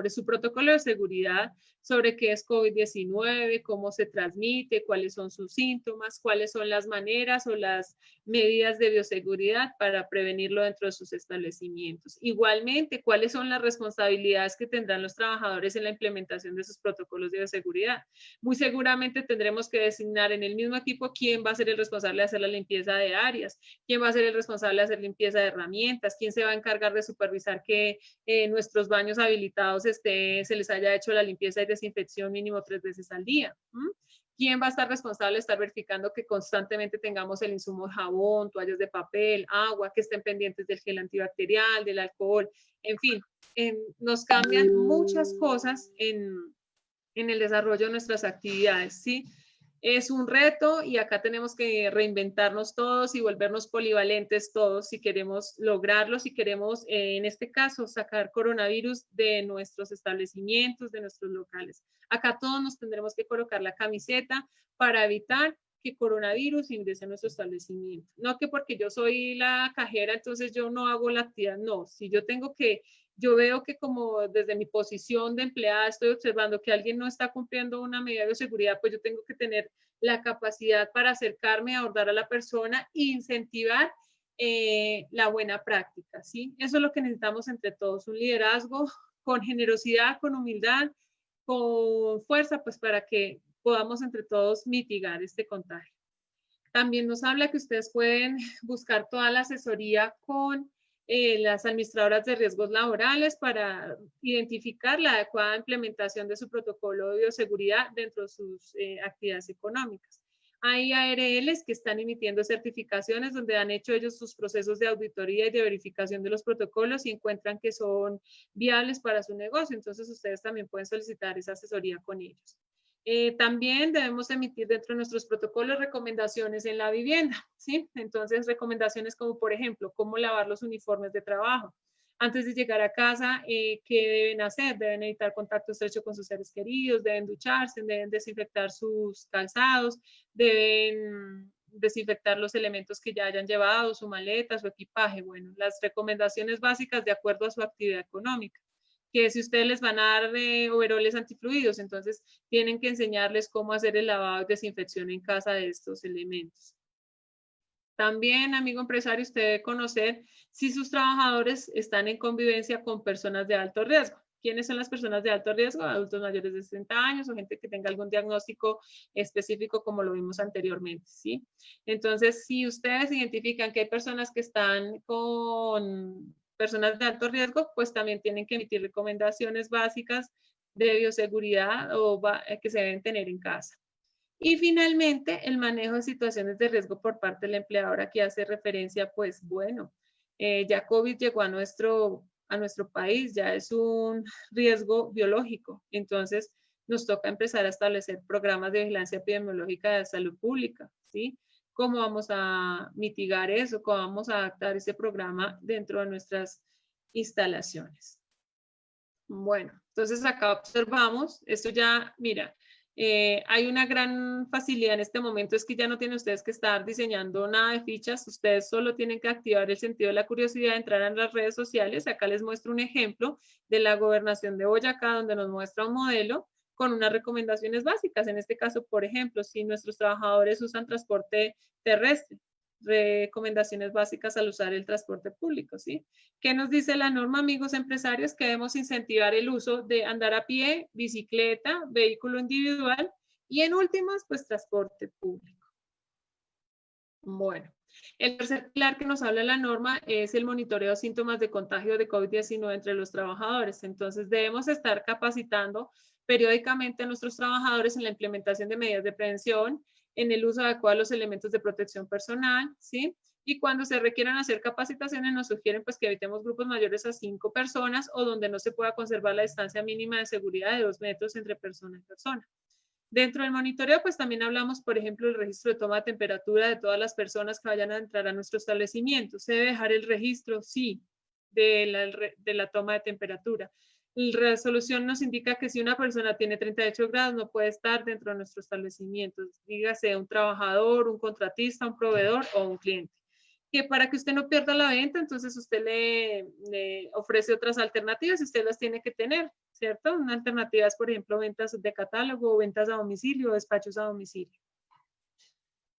su protocolo de seguridad, sobre qué es COVID-19, cómo se transmite, cuáles son sus síntomas, cuáles son las maneras o las medidas de bioseguridad para prevenirlo dentro de sus establecimientos. Igualmente, cuáles son las responsabilidades que tendrán los trabajadores en la implementación de sus protocolos de bioseguridad. Muy seguramente tendremos que designar en el mismo equipo quién va a ser el responsable de hacer la limpieza de áreas, quién va a ser el responsable de hacer limpieza de herramientas, quién se va a encargar de supervisar que nuestros baños habilitados se les haya hecho la limpieza y desinfección mínimo 3 veces al día. ¿Quién va a estar responsable de estar verificando que constantemente tengamos el insumo de jabón, toallas de papel, agua, que estén pendientes del gel antibacterial, del alcohol? En fin, nos cambian muchas cosas en el desarrollo de nuestras actividades, ¿sí? Es un reto y acá tenemos que reinventarnos todos y volvernos polivalentes todos si queremos lograrlo, si queremos, en este caso, sacar coronavirus de nuestros establecimientos, de nuestros locales. Acá todos nos tendremos que colocar la camiseta para evitar que coronavirus ingrese a nuestro establecimiento. No que porque yo soy la cajera, entonces yo no hago la actividad, no. Si yo veo que como desde mi posición de empleada estoy observando que alguien no está cumpliendo una medida de seguridad, pues yo tengo que tener la capacidad para acercarme, abordar a la persona e incentivar la buena práctica, ¿sí? Eso es lo que necesitamos entre todos, un liderazgo con generosidad, con humildad, con fuerza, pues para que podamos entre todos mitigar este contagio. También nos habla que ustedes pueden buscar toda la asesoría con las administradoras de riesgos laborales para identificar la adecuada implementación de su protocolo de bioseguridad dentro de sus actividades económicas. Hay ARLs que están emitiendo certificaciones donde han hecho ellos sus procesos de auditoría y de verificación de los protocolos y encuentran que son viables para su negocio. Entonces, ustedes también pueden solicitar esa asesoría con ellos. También debemos emitir dentro de nuestros protocolos recomendaciones en la vivienda, ¿sí? Entonces, recomendaciones como, por ejemplo, cómo lavar los uniformes de trabajo. Antes de llegar a casa, ¿qué deben hacer? Deben evitar contacto estrecho con sus seres queridos, deben ducharse, deben desinfectar sus calzados, deben desinfectar los elementos que ya hayan llevado, su maleta, su equipaje. Bueno, las recomendaciones básicas de acuerdo a su actividad económica. Que si ustedes les van a dar overoles antifluidos, entonces tienen que enseñarles cómo hacer el lavado y desinfección en casa de estos elementos. También, amigo empresario, usted debe conocer si sus trabajadores están en convivencia con personas de alto riesgo. ¿Quiénes son las personas de alto riesgo? Adultos mayores de 60 años o gente que tenga algún diagnóstico específico como lo vimos anteriormente, ¿sí? Entonces, si ustedes identifican que hay personas que están con personas de alto riesgo, pues también tienen que emitir recomendaciones básicas de bioseguridad o que se deben tener en casa. Y finalmente, el manejo de situaciones de riesgo por parte del empleador. Aquí hace referencia, pues bueno, ya COVID llegó a nuestro país, ya es un riesgo biológico. Entonces, nos toca empezar a establecer programas de vigilancia epidemiológica de salud pública, ¿sí? ¿Cómo vamos a mitigar eso? ¿Cómo vamos a adaptar ese programa dentro de nuestras instalaciones? Bueno, entonces acá observamos, esto ya, mira, hay una gran facilidad en este momento, es que ya no tienen ustedes que estar diseñando nada de fichas, ustedes solo tienen que activar el sentido de la curiosidad, entrar en las redes sociales. Acá les muestro un ejemplo de la Gobernación de Boyacá, donde nos muestra un modelo con unas recomendaciones básicas. En este caso, por ejemplo, si nuestros trabajadores usan transporte terrestre, recomendaciones básicas al usar el transporte público, ¿sí? ¿Qué nos dice la norma, amigos empresarios? Que debemos incentivar el uso de andar a pie, bicicleta, vehículo individual y en últimas, pues transporte público. Bueno, el tercer pilar que nos habla la norma es el monitoreo de síntomas de contagio de COVID-19 entre los trabajadores. Entonces, debemos estar capacitando periódicamente a nuestros trabajadores en la implementación de medidas de prevención, en el uso adecuado de los elementos de protección personal, ¿sí? Y cuando se requieran hacer capacitaciones, nos sugieren pues que evitemos grupos mayores a 5 personas o donde no se pueda conservar la distancia mínima de seguridad de 2 metros entre persona y persona. Dentro del monitoreo, pues también hablamos, por ejemplo, del registro de toma de temperatura de todas las personas que vayan a entrar a nuestro establecimiento. ¿Se debe dejar el registro? Sí, de la toma de temperatura. La resolución nos indica que si una persona tiene 38 grados no puede estar dentro de nuestro establecimiento, dígase un trabajador, un contratista, un proveedor o un cliente. Que para que usted no pierda la venta, entonces usted le ofrece otras alternativas y usted las tiene que tener, ¿cierto? Una alternativa es, por ejemplo, ventas de catálogo, ventas a domicilio, despachos a domicilio.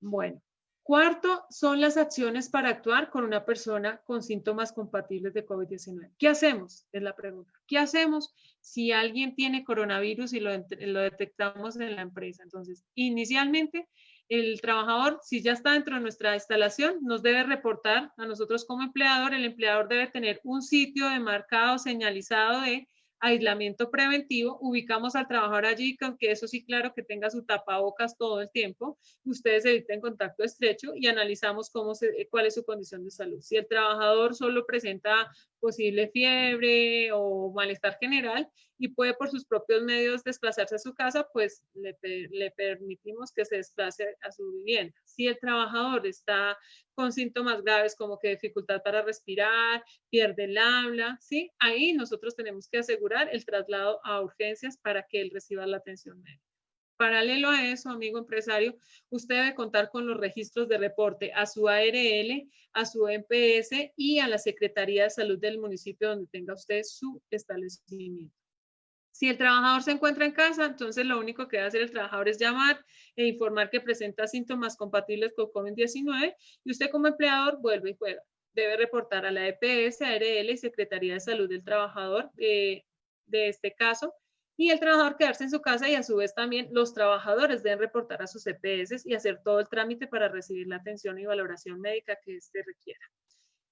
Bueno. Cuarto, son las acciones para actuar con una persona con síntomas compatibles de COVID-19. ¿Qué hacemos? Es la pregunta. ¿Qué hacemos si alguien tiene coronavirus y lo detectamos en la empresa? Entonces, inicialmente, el trabajador, si ya está dentro de nuestra instalación, nos debe reportar a nosotros como empleador. El empleador debe tener un sitio demarcado, señalizado de aislamiento preventivo. Ubicamos al trabajador allí, con que eso sí, claro, que tenga su tapabocas todo el tiempo. Ustedes eviten contacto estrecho y analizamos cuál es su condición de salud. Si el trabajador solo presenta posible fiebre o malestar general y puede por sus propios medios desplazarse a su casa, pues le permitimos que se desplace a su vivienda. Si el trabajador está con síntomas graves como que dificultad para respirar, pierde el habla, ¿sí? Ahí nosotros tenemos que asegurar el traslado a urgencias para que él reciba la atención médica. Paralelo a eso, amigo empresario, usted debe contar con los registros de reporte a su ARL, a su EPS y a la Secretaría de Salud del municipio donde tenga usted su establecimiento. Si el trabajador se encuentra en casa, entonces lo único que debe hacer el trabajador es llamar e informar que presenta síntomas compatibles con COVID-19 y usted como empleador vuelve y juega. Debe reportar a la EPS, ARL y Secretaría de Salud del trabajador de este caso, y el trabajador quedarse en su casa, y a su vez también los trabajadores deben reportar a sus EPS y hacer todo el trámite para recibir la atención y valoración médica que éste requiera.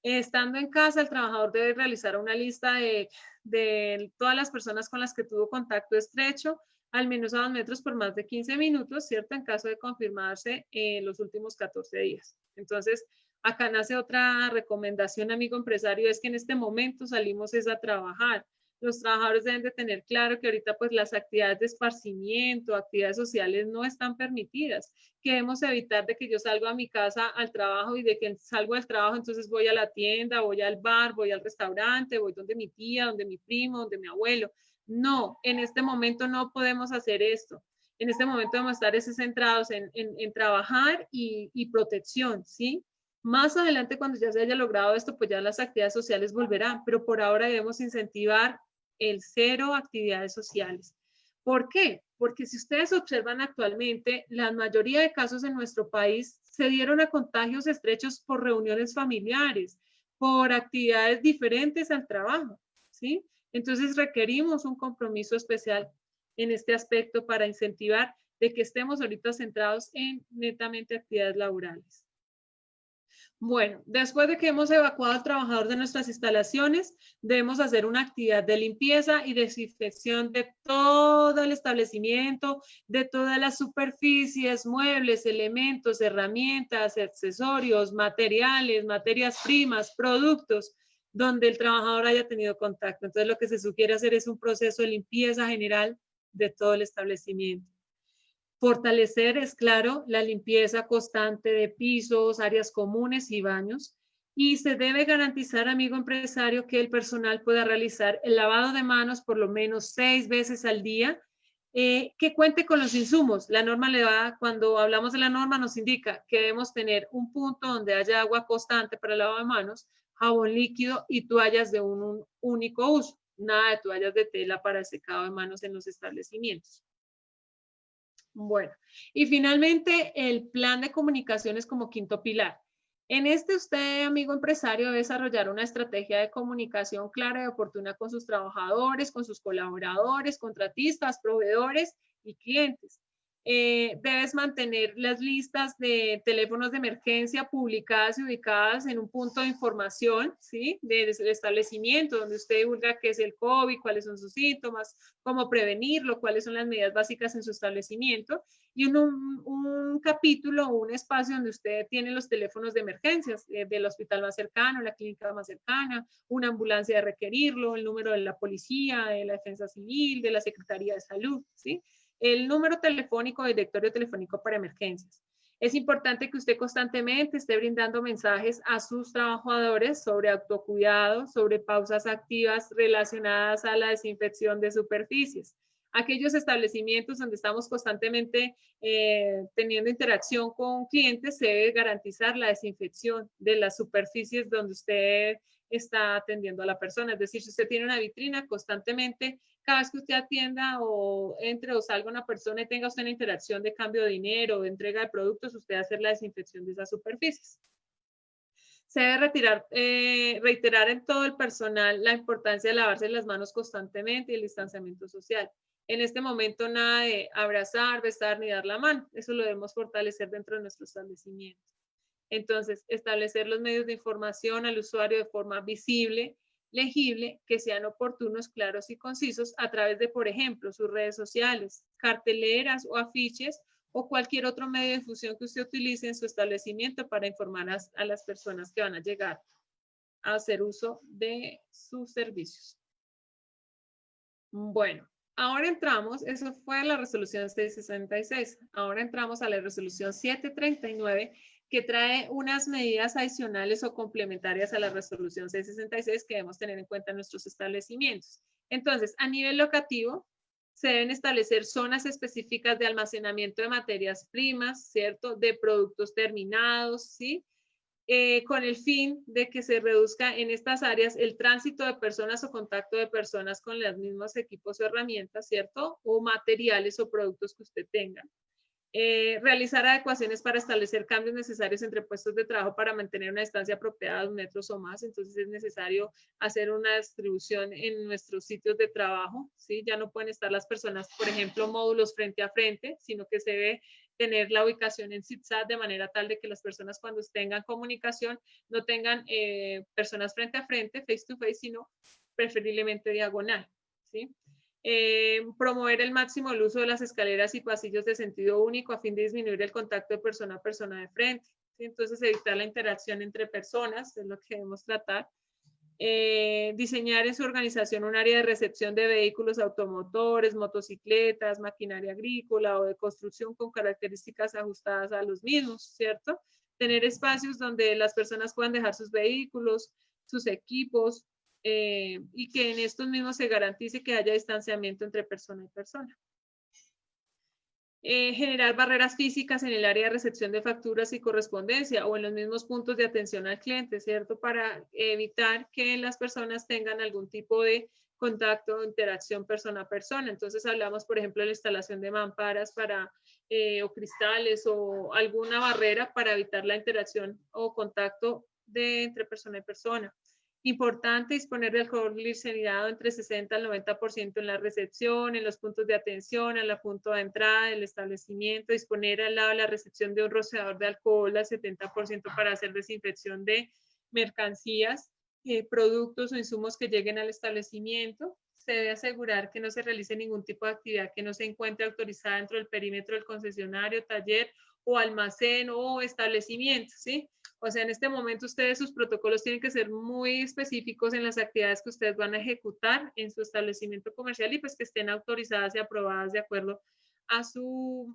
Estando en casa, el trabajador debe realizar una lista de todas las personas con las que tuvo contacto estrecho, al menos a 2 metros por más de 15 minutos, ¿cierto? En caso de confirmarse los últimos 14 días. Entonces, acá nace otra recomendación, amigo empresario, es que en este momento salimos a trabajar. Los trabajadores deben de tener claro que ahorita pues las actividades de esparcimiento, actividades sociales no están permitidas, que debemos evitar de que yo salga a mi casa al trabajo y de que salgo del trabajo entonces voy a la tienda, voy al bar, voy al restaurante, voy donde mi tía, donde mi primo, donde mi abuelo. No, en este momento no podemos hacer esto. En este momento debemos estar centrados en trabajar y protección, ¿sí? Más adelante, cuando ya se haya logrado esto, pues ya las actividades sociales volverán, pero por ahora debemos incentivar el 0 actividades sociales. ¿Por qué? Porque si ustedes observan actualmente, la mayoría de casos en nuestro país se dieron a contagios estrechos por reuniones familiares, por actividades diferentes al trabajo, ¿sí? Entonces requerimos un compromiso especial en este aspecto para incentivar de que estemos ahorita centrados en netamente actividades laborales. Bueno, después de que hemos evacuado al trabajador de nuestras instalaciones, debemos hacer una actividad de limpieza y desinfección de todo el establecimiento, de todas las superficies, muebles, elementos, herramientas, accesorios, materiales, materias primas, productos, donde el trabajador haya tenido contacto. Entonces, lo que se sugiere hacer es un proceso de limpieza general de todo el establecimiento. Fortalecer, es claro, la limpieza constante de pisos, áreas comunes y baños. Y se debe garantizar, amigo empresario, que el personal pueda realizar el lavado de manos por lo menos 6 veces al día, que cuente con los insumos. La norma cuando hablamos de la norma, nos indica que debemos tener un punto donde haya agua constante para el lavado de manos, jabón líquido y toallas de un único uso. Nada de toallas de tela para el secado de manos en los establecimientos. Bueno, y finalmente el plan de comunicaciones como quinto pilar. En este usted, amigo empresario, debe desarrollar una estrategia de comunicación clara y oportuna con sus trabajadores, con sus colaboradores, contratistas, proveedores y clientes. Debes mantener las listas de teléfonos de emergencia publicadas y ubicadas en un punto de información, ¿sí? Del establecimiento, donde usted divulga qué es el COVID, cuáles son sus síntomas, cómo prevenirlo, cuáles son las medidas básicas en su establecimiento, y un capítulo o un espacio donde usted tiene los teléfonos de emergencias del hospital más cercano, la clínica más cercana, una ambulancia de requerirlo, el número de la policía, de la defensa civil, de la Secretaría de Salud, ¿sí? El número telefónico, directorio telefónico para emergencias. Es importante que usted constantemente esté brindando mensajes a sus trabajadores sobre autocuidado, sobre pausas activas relacionadas a la desinfección de superficies. Aquellos establecimientos donde estamos constantemente teniendo interacción con clientes, se debe garantizar la desinfección de las superficies donde usted está atendiendo a la persona. Es decir, si usted tiene una vitrina, constantemente, cada vez que usted atienda o entre o salga una persona y tenga usted una interacción de cambio de dinero o de entrega de productos, usted hacer la desinfección de esas superficies. Se debe reiterar en todo el personal la importancia de lavarse las manos constantemente y el distanciamiento social. En este momento nada de abrazar, besar ni dar la mano. Eso lo debemos fortalecer dentro de nuestro establecimiento. Entonces, establecer los medios de información al usuario de forma visible, legible, que sean oportunos, claros y concisos a través de, por ejemplo, sus redes sociales, carteleras o afiches o cualquier otro medio de difusión que usted utilice en su establecimiento para informar a las personas que van a llegar a hacer uso de sus servicios. Bueno, ahora entramos, eso fue la resolución 666, ahora entramos a la resolución 739, que trae unas medidas adicionales o complementarias a la resolución 666 que debemos tener en cuenta en nuestros establecimientos. Entonces, a nivel locativo, se deben establecer zonas específicas de almacenamiento de materias primas, ¿cierto? De productos terminados, ¿sí? Con el fin de que se reduzca en estas áreas el tránsito de personas o contacto de personas con los mismos equipos o herramientas, ¿cierto? O materiales o productos que usted tenga. Realizar adecuaciones para establecer cambios necesarios entre puestos de trabajo para mantener una distancia apropiada de 2 metros o más. Entonces es necesario hacer una distribución en nuestros sitios de trabajo, ¿sí? Ya no pueden estar las personas, por ejemplo, módulos frente a frente, sino que se debe tener la ubicación en zigzag de manera tal de que las personas cuando tengan comunicación no tengan personas frente a frente, face to face, sino preferiblemente diagonal, ¿sí? Promover el máximo el uso de las escaleras y pasillos de sentido único a fin de disminuir el contacto de persona a persona de frente, ¿sí? Entonces evitar la interacción entre personas, es lo que debemos tratar. Diseñar en su organización un área de recepción de vehículos automotores, motocicletas, maquinaria agrícola o de construcción con características ajustadas a los mismos, ¿cierto? Tener espacios donde las personas puedan dejar sus vehículos, sus equipos, y que en estos mismos se garantice que haya distanciamiento entre persona y persona. Generar barreras físicas en el área de recepción de facturas y correspondencia o en los mismos puntos de atención al cliente, ¿cierto? Para evitar que las personas tengan algún tipo de contacto, interacción persona a persona. Entonces hablamos, por ejemplo, de la instalación de mamparas o cristales o alguna barrera para evitar la interacción o contacto entre persona y persona. Importante disponer de alcohol glicerinado entre 60 al 90% en la recepción, en los puntos de atención, en la punto de entrada del establecimiento, disponer al lado de la recepción de un rociador de alcohol al 70% para hacer desinfección de mercancías, productos o insumos que lleguen al establecimiento. Se debe asegurar que no se realice ningún tipo de actividad que no se encuentre autorizada dentro del perímetro del concesionario, taller o almacén o establecimiento, ¿sí? O sea, en este momento ustedes sus protocolos tienen que ser muy específicos en las actividades que ustedes van a ejecutar en su establecimiento comercial y pues que estén autorizadas y aprobadas de acuerdo a su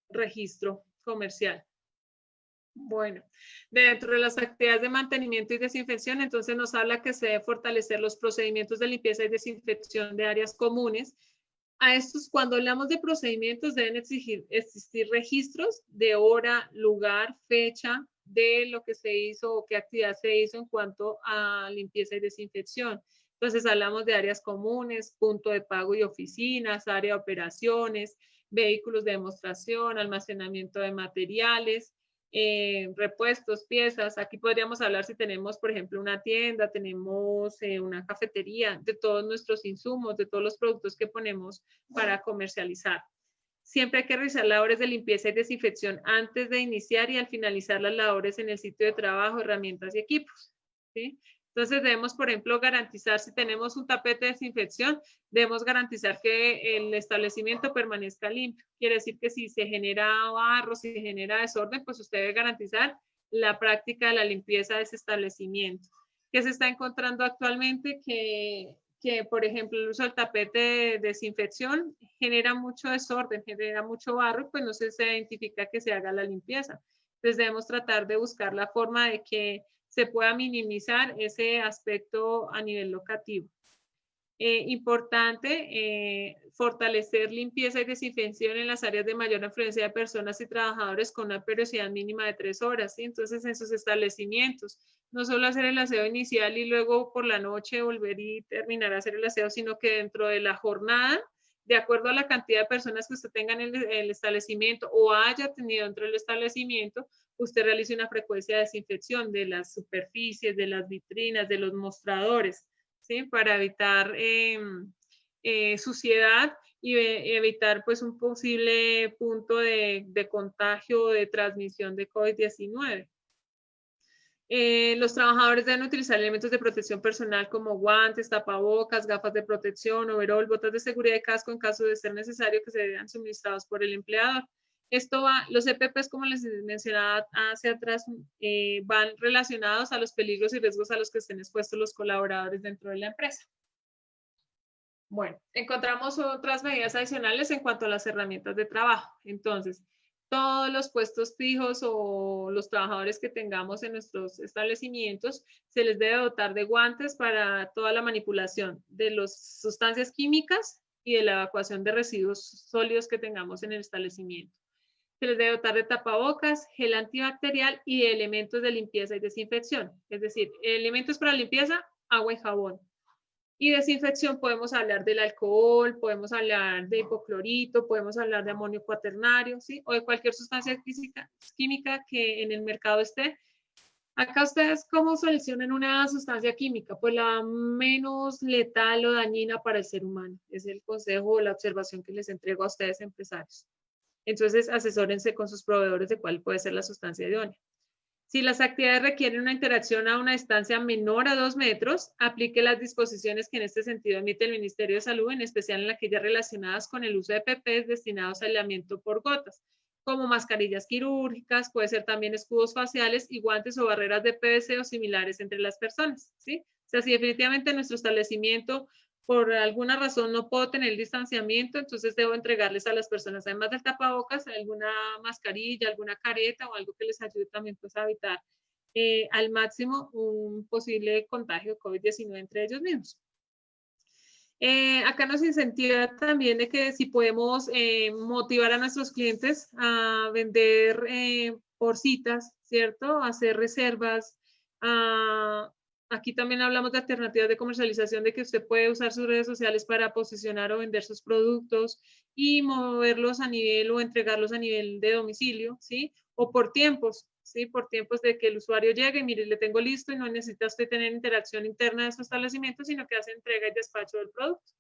registro comercial. Bueno, dentro de las actividades de mantenimiento y desinfección, entonces nos habla que se debe fortalecer los procedimientos de limpieza y desinfección de áreas comunes. A estos, cuando hablamos de procedimientos, deben existir registros de hora, lugar, fecha, de lo que se hizo o qué actividad se hizo en cuanto a limpieza y desinfección. Entonces hablamos de áreas comunes, punto de pago y oficinas, área de operaciones, vehículos de demostración, almacenamiento de materiales, repuestos, piezas. Aquí podríamos hablar si tenemos, por ejemplo, una tienda, tenemos una cafetería, de todos nuestros insumos, de todos los productos que ponemos para comercializar. Siempre hay que realizar labores de limpieza y desinfección antes de iniciar y al finalizar las labores en el sitio de trabajo, herramientas y equipos, ¿sí? Entonces debemos, por ejemplo, garantizar, si tenemos un tapete de desinfección, debemos garantizar que el establecimiento permanezca limpio. Quiere decir que si se genera barro, si se genera desorden, pues usted debe garantizar la práctica de la limpieza de ese establecimiento. ¿Qué se está encontrando actualmente? Que por ejemplo, el uso del tapete de desinfección genera mucho desorden, genera mucho barro, pues no se identifica que se haga la limpieza. Entonces debemos tratar de buscar la forma de que se pueda minimizar ese aspecto a nivel locativo. Importante, fortalecer limpieza y desinfección en las áreas de mayor afluencia de personas y trabajadores con una periodicidad mínima de 3 horas, ¿sí? Entonces, en sus establecimientos, no solo hacer el aseo inicial y luego por la noche volver y terminar a hacer el aseo, sino que dentro de la jornada, de acuerdo a la cantidad de personas que usted tenga en el establecimiento o haya tenido dentro del establecimiento, usted realice una frecuencia de desinfección de las superficies, de las vitrinas, de los mostradores, ¿sí? Para evitar suciedad y evitar pues un posible punto de contagio o de transmisión de COVID-19. Los trabajadores deben utilizar elementos de protección personal como guantes, tapabocas, gafas de protección, overol, botas de seguridad y casco en caso de ser necesario que se vean suministrados por el empleador. Esto va, los EPPs, como les mencionaba hacia atrás, van relacionados a los peligros y riesgos a los que estén expuestos los colaboradores dentro de la empresa. Bueno, encontramos otras medidas adicionales en cuanto a las herramientas de trabajo. Entonces, todos los puestos fijos o los trabajadores que tengamos en nuestros establecimientos, se les debe dotar de guantes para toda la manipulación de las sustancias químicas y de la evacuación de residuos sólidos que tengamos en el establecimiento. Se les debe dotar de tapabocas, gel antibacterial y de elementos de limpieza y desinfección. Es decir, elementos para limpieza, agua y jabón. Y desinfección podemos hablar del alcohol, podemos hablar de hipoclorito, podemos hablar de amonio cuaternario, ¿sí? O de cualquier sustancia química que en el mercado esté. Acá ustedes, ¿cómo seleccionan una sustancia química? Pues la menos letal o dañina para el ser humano. Es el consejo o la observación que les entrego a ustedes, empresarios. Entonces, asesórense con sus proveedores de cuál puede ser la sustancia idónea. Si las actividades requieren una interacción a una distancia menor a 2 metros, aplique las disposiciones que en este sentido emite el Ministerio de Salud, en especial en aquellas relacionadas con el uso de EPPs destinados a aislamiento por gotas, como mascarillas quirúrgicas, puede ser también escudos faciales y guantes o barreras de PVC o similares entre las personas, ¿sí? O sea, si definitivamente nuestro establecimiento por alguna razón no puedo tener el distanciamiento, entonces debo entregarles a las personas, además del tapabocas, alguna mascarilla, alguna careta o algo que les ayude también pues, a evitar al máximo un posible contagio de COVID-19 entre ellos mismos. Acá nos incentiva también de que si podemos motivar a nuestros clientes a vender por citas, ¿cierto? A hacer reservas, a Aquí también hablamos de alternativas de comercialización, de que usted puede usar sus redes sociales para posicionar o vender sus productos y moverlos a nivel o entregarlos a nivel de domicilio, ¿sí? O por tiempos, ¿sí? Por tiempos de que el usuario llegue y mire, le tengo listo y no necesita usted tener interacción interna de su establecimiento, sino que hace entrega y despacho del producto.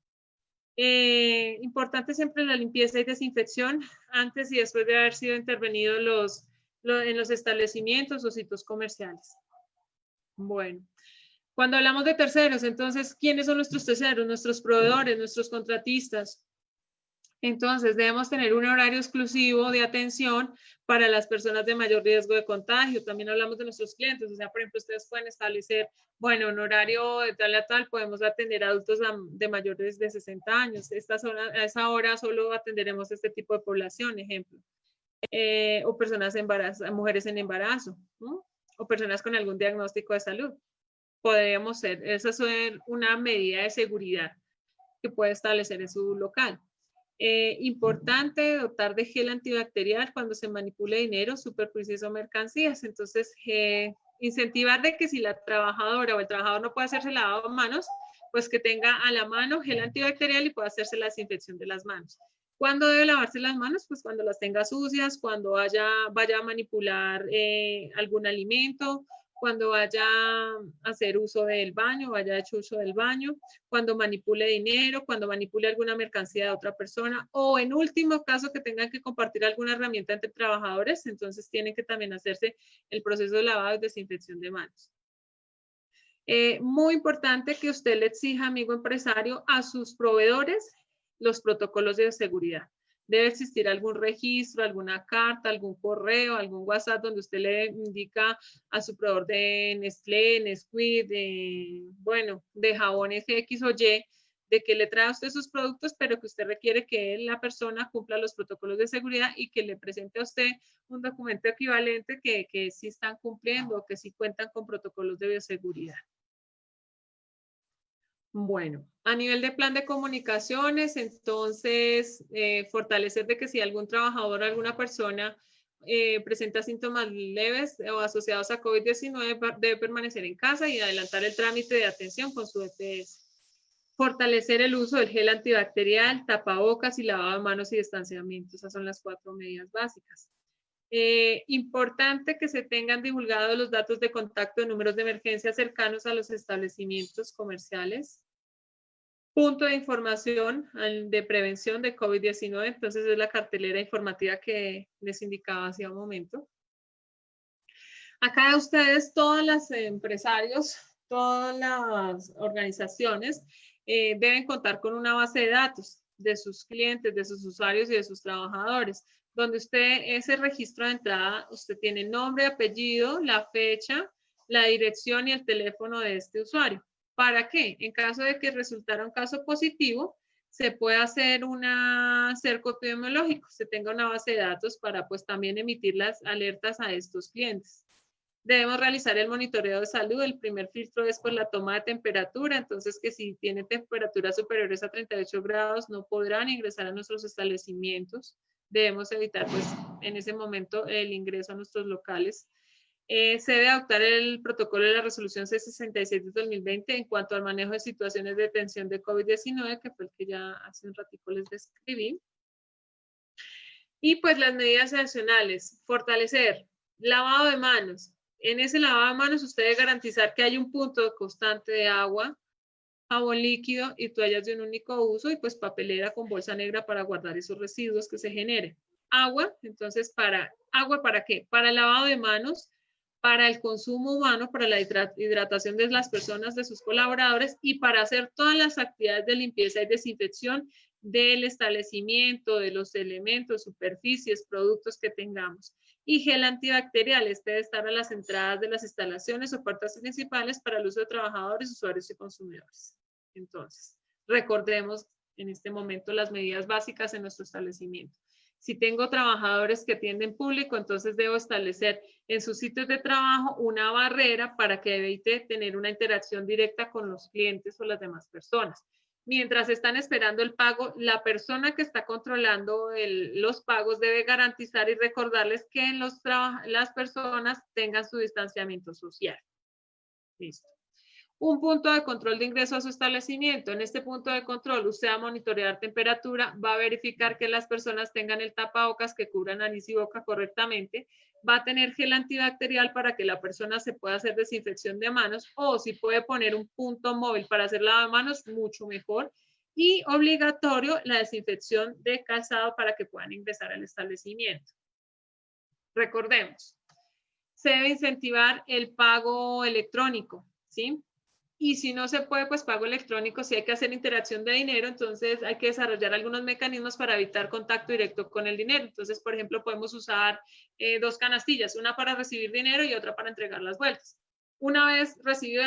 Importante siempre la limpieza y desinfección antes y después de haber sido intervenido en los establecimientos o sitios comerciales. Bueno, cuando hablamos de terceros, entonces, ¿quiénes son nuestros terceros? Nuestros proveedores, nuestros contratistas. Entonces, debemos tener un horario exclusivo de atención para las personas de mayor riesgo de contagio. También hablamos de nuestros clientes. O sea, por ejemplo, ustedes pueden establecer, bueno, un horario de tal a tal, podemos atender a adultos de mayores de 60 años. A esa hora solo atenderemos este tipo de población, ejemplo. O personas embarazadas, mujeres en embarazo, ¿no? O personas con algún diagnóstico de salud. Podríamos ser, esa es una medida de seguridad que puede establecer en su local. Importante dotar de gel antibacterial cuando se manipule dinero, superficies o mercancías. Entonces, incentivar de que si la trabajadora o el trabajador no puede hacerse lavado de manos, pues que tenga a la mano gel antibacterial y pueda hacerse la desinfección de las manos. ¿Cuándo debe lavarse las manos? Pues cuando las tenga sucias, cuando vaya a manipular algún alimento, cuando vaya a hacer uso del baño, vaya a hecho uso del baño, cuando manipule dinero, cuando manipule alguna mercancía de otra persona, o en último caso que tengan que compartir alguna herramienta entre trabajadores, entonces tienen que también hacerse el proceso de lavado y desinfección de manos. Muy importante que usted le exija, amigo empresario, a sus proveedores los protocolos de seguridad. Debe existir algún registro, alguna carta, algún correo, algún WhatsApp donde usted le indica a su proveedor de Nestlé, Nesquik, de jabones X o Y, de que le trae a usted sus productos, pero que usted requiere que la persona cumpla los protocolos de seguridad y que le presente a usted un documento equivalente que sí están cumpliendo o que sí cuentan con protocolos de bioseguridad. Bueno, a nivel de plan de comunicaciones, entonces, fortalecer de que si algún trabajador o alguna persona presenta síntomas leves o asociados a COVID-19, debe permanecer en casa y adelantar el trámite de atención con su EPS. Fortalecer el uso del gel antibacterial, tapabocas y lavado de manos y distanciamiento. Esas son las 4 medidas básicas. Importante que se tengan divulgados los datos de contacto de números de emergencia cercanos a los establecimientos comerciales. Punto de información de prevención de COVID-19, entonces es la cartelera informativa que les indicaba hace un momento. Acá ustedes, todos los empresarios, todas las organizaciones deben contar con una base de datos de sus clientes, de sus usuarios y de sus trabajadores, donde usted, ese registro de entrada, usted tiene nombre, apellido, la fecha, la dirección y el teléfono de este usuario. ¿Para qué? En caso de que resultara un caso positivo, se puede hacer un cerco epidemiológico, se tenga una base de datos para pues también emitir las alertas a estos clientes. Debemos realizar el monitoreo de salud. El primer filtro es por la toma de temperatura, entonces que si tienen temperaturas superiores a 38 grados no podrán ingresar a nuestros establecimientos. Debemos evitar pues en ese momento el ingreso a nuestros locales. Se debe adoptar el protocolo de la resolución C66 de 2020 en cuanto al manejo de situaciones de detención de COVID-19, que fue el que ya hace un ratico les describí. Y pues las medidas adicionales, fortalecer, lavado de manos. En ese lavado de manos usted debe garantizar que hay un punto constante de agua, jabón líquido y toallas de un único uso y pues papelera con bolsa negra para guardar esos residuos que se generen. Agua, entonces ¿agua para qué? Para el lavado de manos, para el consumo humano, para la hidratación de las personas, de sus colaboradores y para hacer todas las actividades de limpieza y desinfección del establecimiento, de los elementos, superficies, productos que tengamos. Y gel antibacterial, debe estar a las entradas de las instalaciones o puertas principales para el uso de trabajadores, usuarios y consumidores. Entonces, recordemos en este momento las medidas básicas en nuestro establecimiento. Si tengo trabajadores que atienden público, entonces debo establecer en sus sitios de trabajo una barrera para que evite tener una interacción directa con los clientes o las demás personas. Mientras están esperando el pago, la persona que está controlando los pagos debe garantizar y recordarles que las personas tengan su distanciamiento social. Listo. Un punto de control de ingreso a su establecimiento. En este punto de control, usted va a monitorear temperatura, va a verificar que las personas tengan el tapabocas que cubra nariz y boca correctamente, va a tener gel antibacterial para que la persona se pueda hacer desinfección de manos, o si puede poner un punto móvil para hacer lavado de manos, mucho mejor. Y obligatorio la desinfección de calzado para que puedan ingresar al establecimiento. Recordemos, se debe incentivar el pago electrónico, ¿sí? Y si no se puede, pues pago electrónico, si hay que hacer interacción de dinero, entonces hay que desarrollar algunos mecanismos para evitar contacto directo con el dinero. Entonces, por ejemplo, podemos usar 2 canastillas, una para recibir dinero y otra para entregar las vueltas. Una vez recibido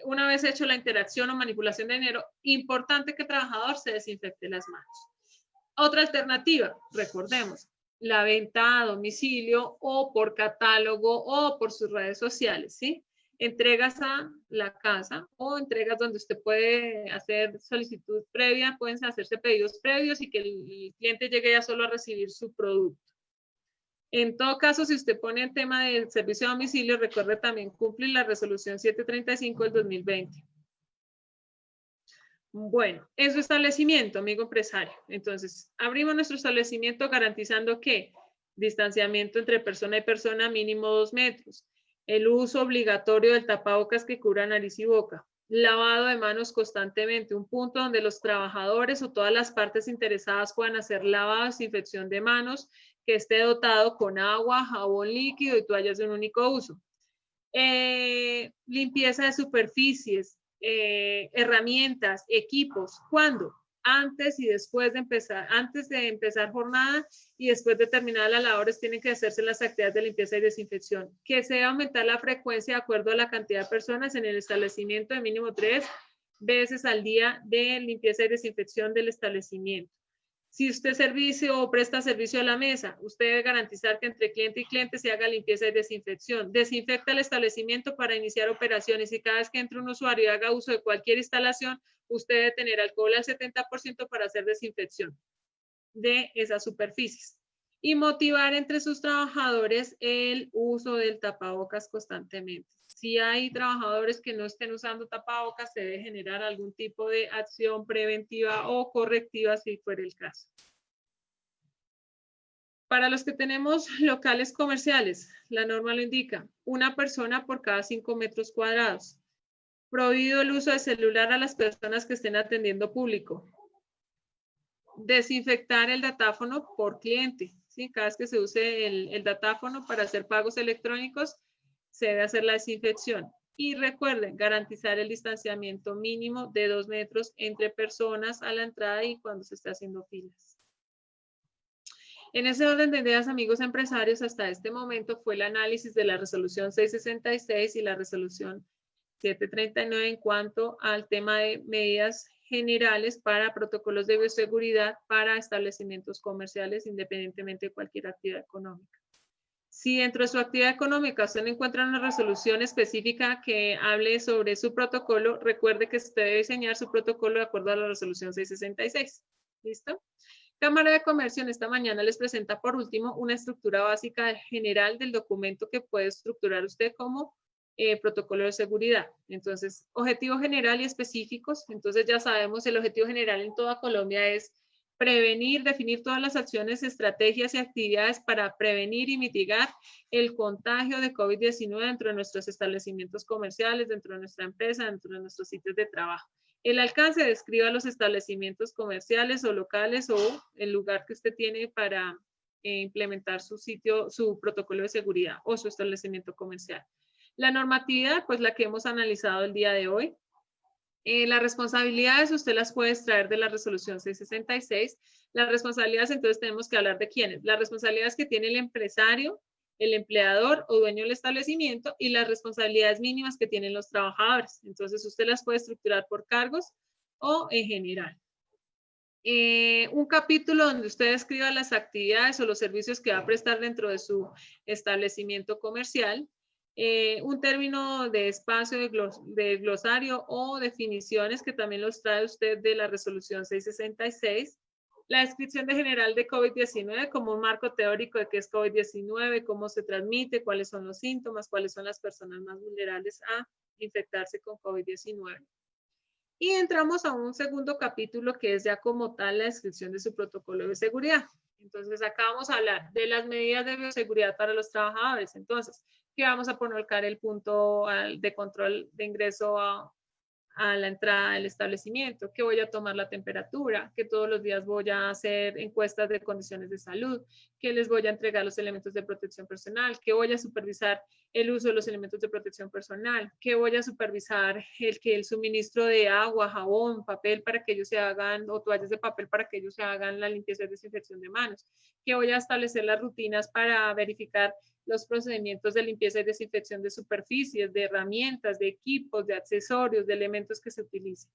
una vez hecho la interacción o manipulación de dinero, importante que el trabajador se desinfecte las manos. Otra alternativa, recordemos, la venta a domicilio o por catálogo o por sus redes sociales, ¿sí? Entregas a la casa o entregas donde usted puede hacer solicitud previa, pueden hacerse pedidos previos y que el cliente llegue ya solo a recibir su producto. En todo caso, si usted pone el tema del servicio a domicilio, recuerde también cumplir la resolución 735 del 2020. Bueno, en su establecimiento, amigo empresario. Entonces, abrimos nuestro establecimiento garantizando que distanciamiento entre persona y persona mínimo 2 metros. El uso obligatorio del tapabocas que cubra nariz y boca. Lavado de manos constantemente. Un punto donde los trabajadores o todas las partes interesadas puedan hacer lavado, desinfección de manos, que esté dotado con agua, jabón líquido y toallas de un único uso. Limpieza de superficies, herramientas, equipos. ¿Cuándo? Antes y después de empezar, antes de empezar jornada y después de terminar las labores tienen que hacerse las actividades de limpieza y desinfección. Que se debe aumentar la frecuencia de acuerdo a la cantidad de personas en el establecimiento de mínimo 3 veces al día de limpieza y desinfección del establecimiento. Si usted servicio o presta servicio a la mesa, usted debe garantizar que entre cliente y cliente se haga limpieza y desinfección. Desinfecta el establecimiento para iniciar operaciones y cada vez que entre un usuario y haga uso de cualquier instalación, usted debe tener alcohol al 70% para hacer desinfección de esas superficies. Y motivar entre sus trabajadores el uso del tapabocas constantemente. Si hay trabajadores que no estén usando tapabocas, se debe generar algún tipo de acción preventiva o correctiva si fuera el caso. Para los que tenemos locales comerciales, la norma lo indica, 1 persona por cada 5 metros cuadrados. Prohibido el uso de celular a las personas que estén atendiendo público. Desinfectar el datáfono por cliente, ¿sí? Cada vez que se use el datáfono para hacer pagos electrónicos, se debe hacer la desinfección. Y recuerden, garantizar el distanciamiento mínimo de 2 metros entre personas a la entrada y cuando se está haciendo filas. En ese orden de ideas, amigos empresarios, hasta este momento fue el análisis de la resolución 666 y la resolución 739 en cuanto al tema de medidas generales para protocolos de bioseguridad para establecimientos comerciales independientemente de cualquier actividad económica. Si dentro de su actividad económica usted no encuentra una resolución específica que hable sobre su protocolo, recuerde que usted debe diseñar su protocolo de acuerdo a la resolución 666. ¿Listo? Cámara de Comercio en esta mañana les presenta por último una estructura básica general del documento que puede estructurar usted como protocolo de seguridad. Entonces, objetivo general y específicos. Entonces ya sabemos, el objetivo general en toda Colombia es prevenir, definir todas las acciones, estrategias y actividades para prevenir y mitigar el contagio de COVID-19 dentro de nuestros establecimientos comerciales, dentro de nuestra empresa, dentro de nuestros sitios de trabajo. El alcance describa los establecimientos comerciales o locales o el lugar que usted tiene para implementar su sitio, su protocolo de seguridad o su establecimiento comercial. La normatividad, pues la que hemos analizado el día de hoy. Las responsabilidades usted las puede extraer de la resolución 666. Las responsabilidades, entonces tenemos que hablar de quiénes. Las responsabilidades que tiene el empresario, el empleador o dueño del establecimiento y las responsabilidades mínimas que tienen los trabajadores. Entonces usted las puede estructurar por cargos o en general. Un capítulo donde usted escriba las actividades o los servicios que va a prestar dentro de su establecimiento comercial. Un término de espacio de glosario o definiciones que también los trae usted de la resolución 666. La descripción de general de COVID-19 como un marco teórico de qué es COVID-19, cómo se transmite, cuáles son los síntomas, cuáles son las personas más vulnerables a infectarse con COVID-19. Y entramos a un segundo capítulo que es ya como tal la descripción de su protocolo de seguridad. Entonces acá vamos a hablar de las medidas de bioseguridad para los trabajadores. Entonces, ¿qué vamos a colocar el punto de control de ingreso a la entrada del establecimiento? Que voy a tomar la temperatura, que todos los días voy a hacer encuestas de condiciones de salud, que les voy a entregar los elementos de protección personal, que voy a supervisar el uso de los elementos de protección personal, que voy a supervisar el suministro de agua, jabón, papel para que ellos se hagan, o toallas de papel para que ellos se hagan la limpieza y desinfección de manos, que voy a establecer las rutinas para verificar los procedimientos de limpieza y desinfección de superficies, de herramientas, de equipos, de accesorios, de elementos que se utilicen.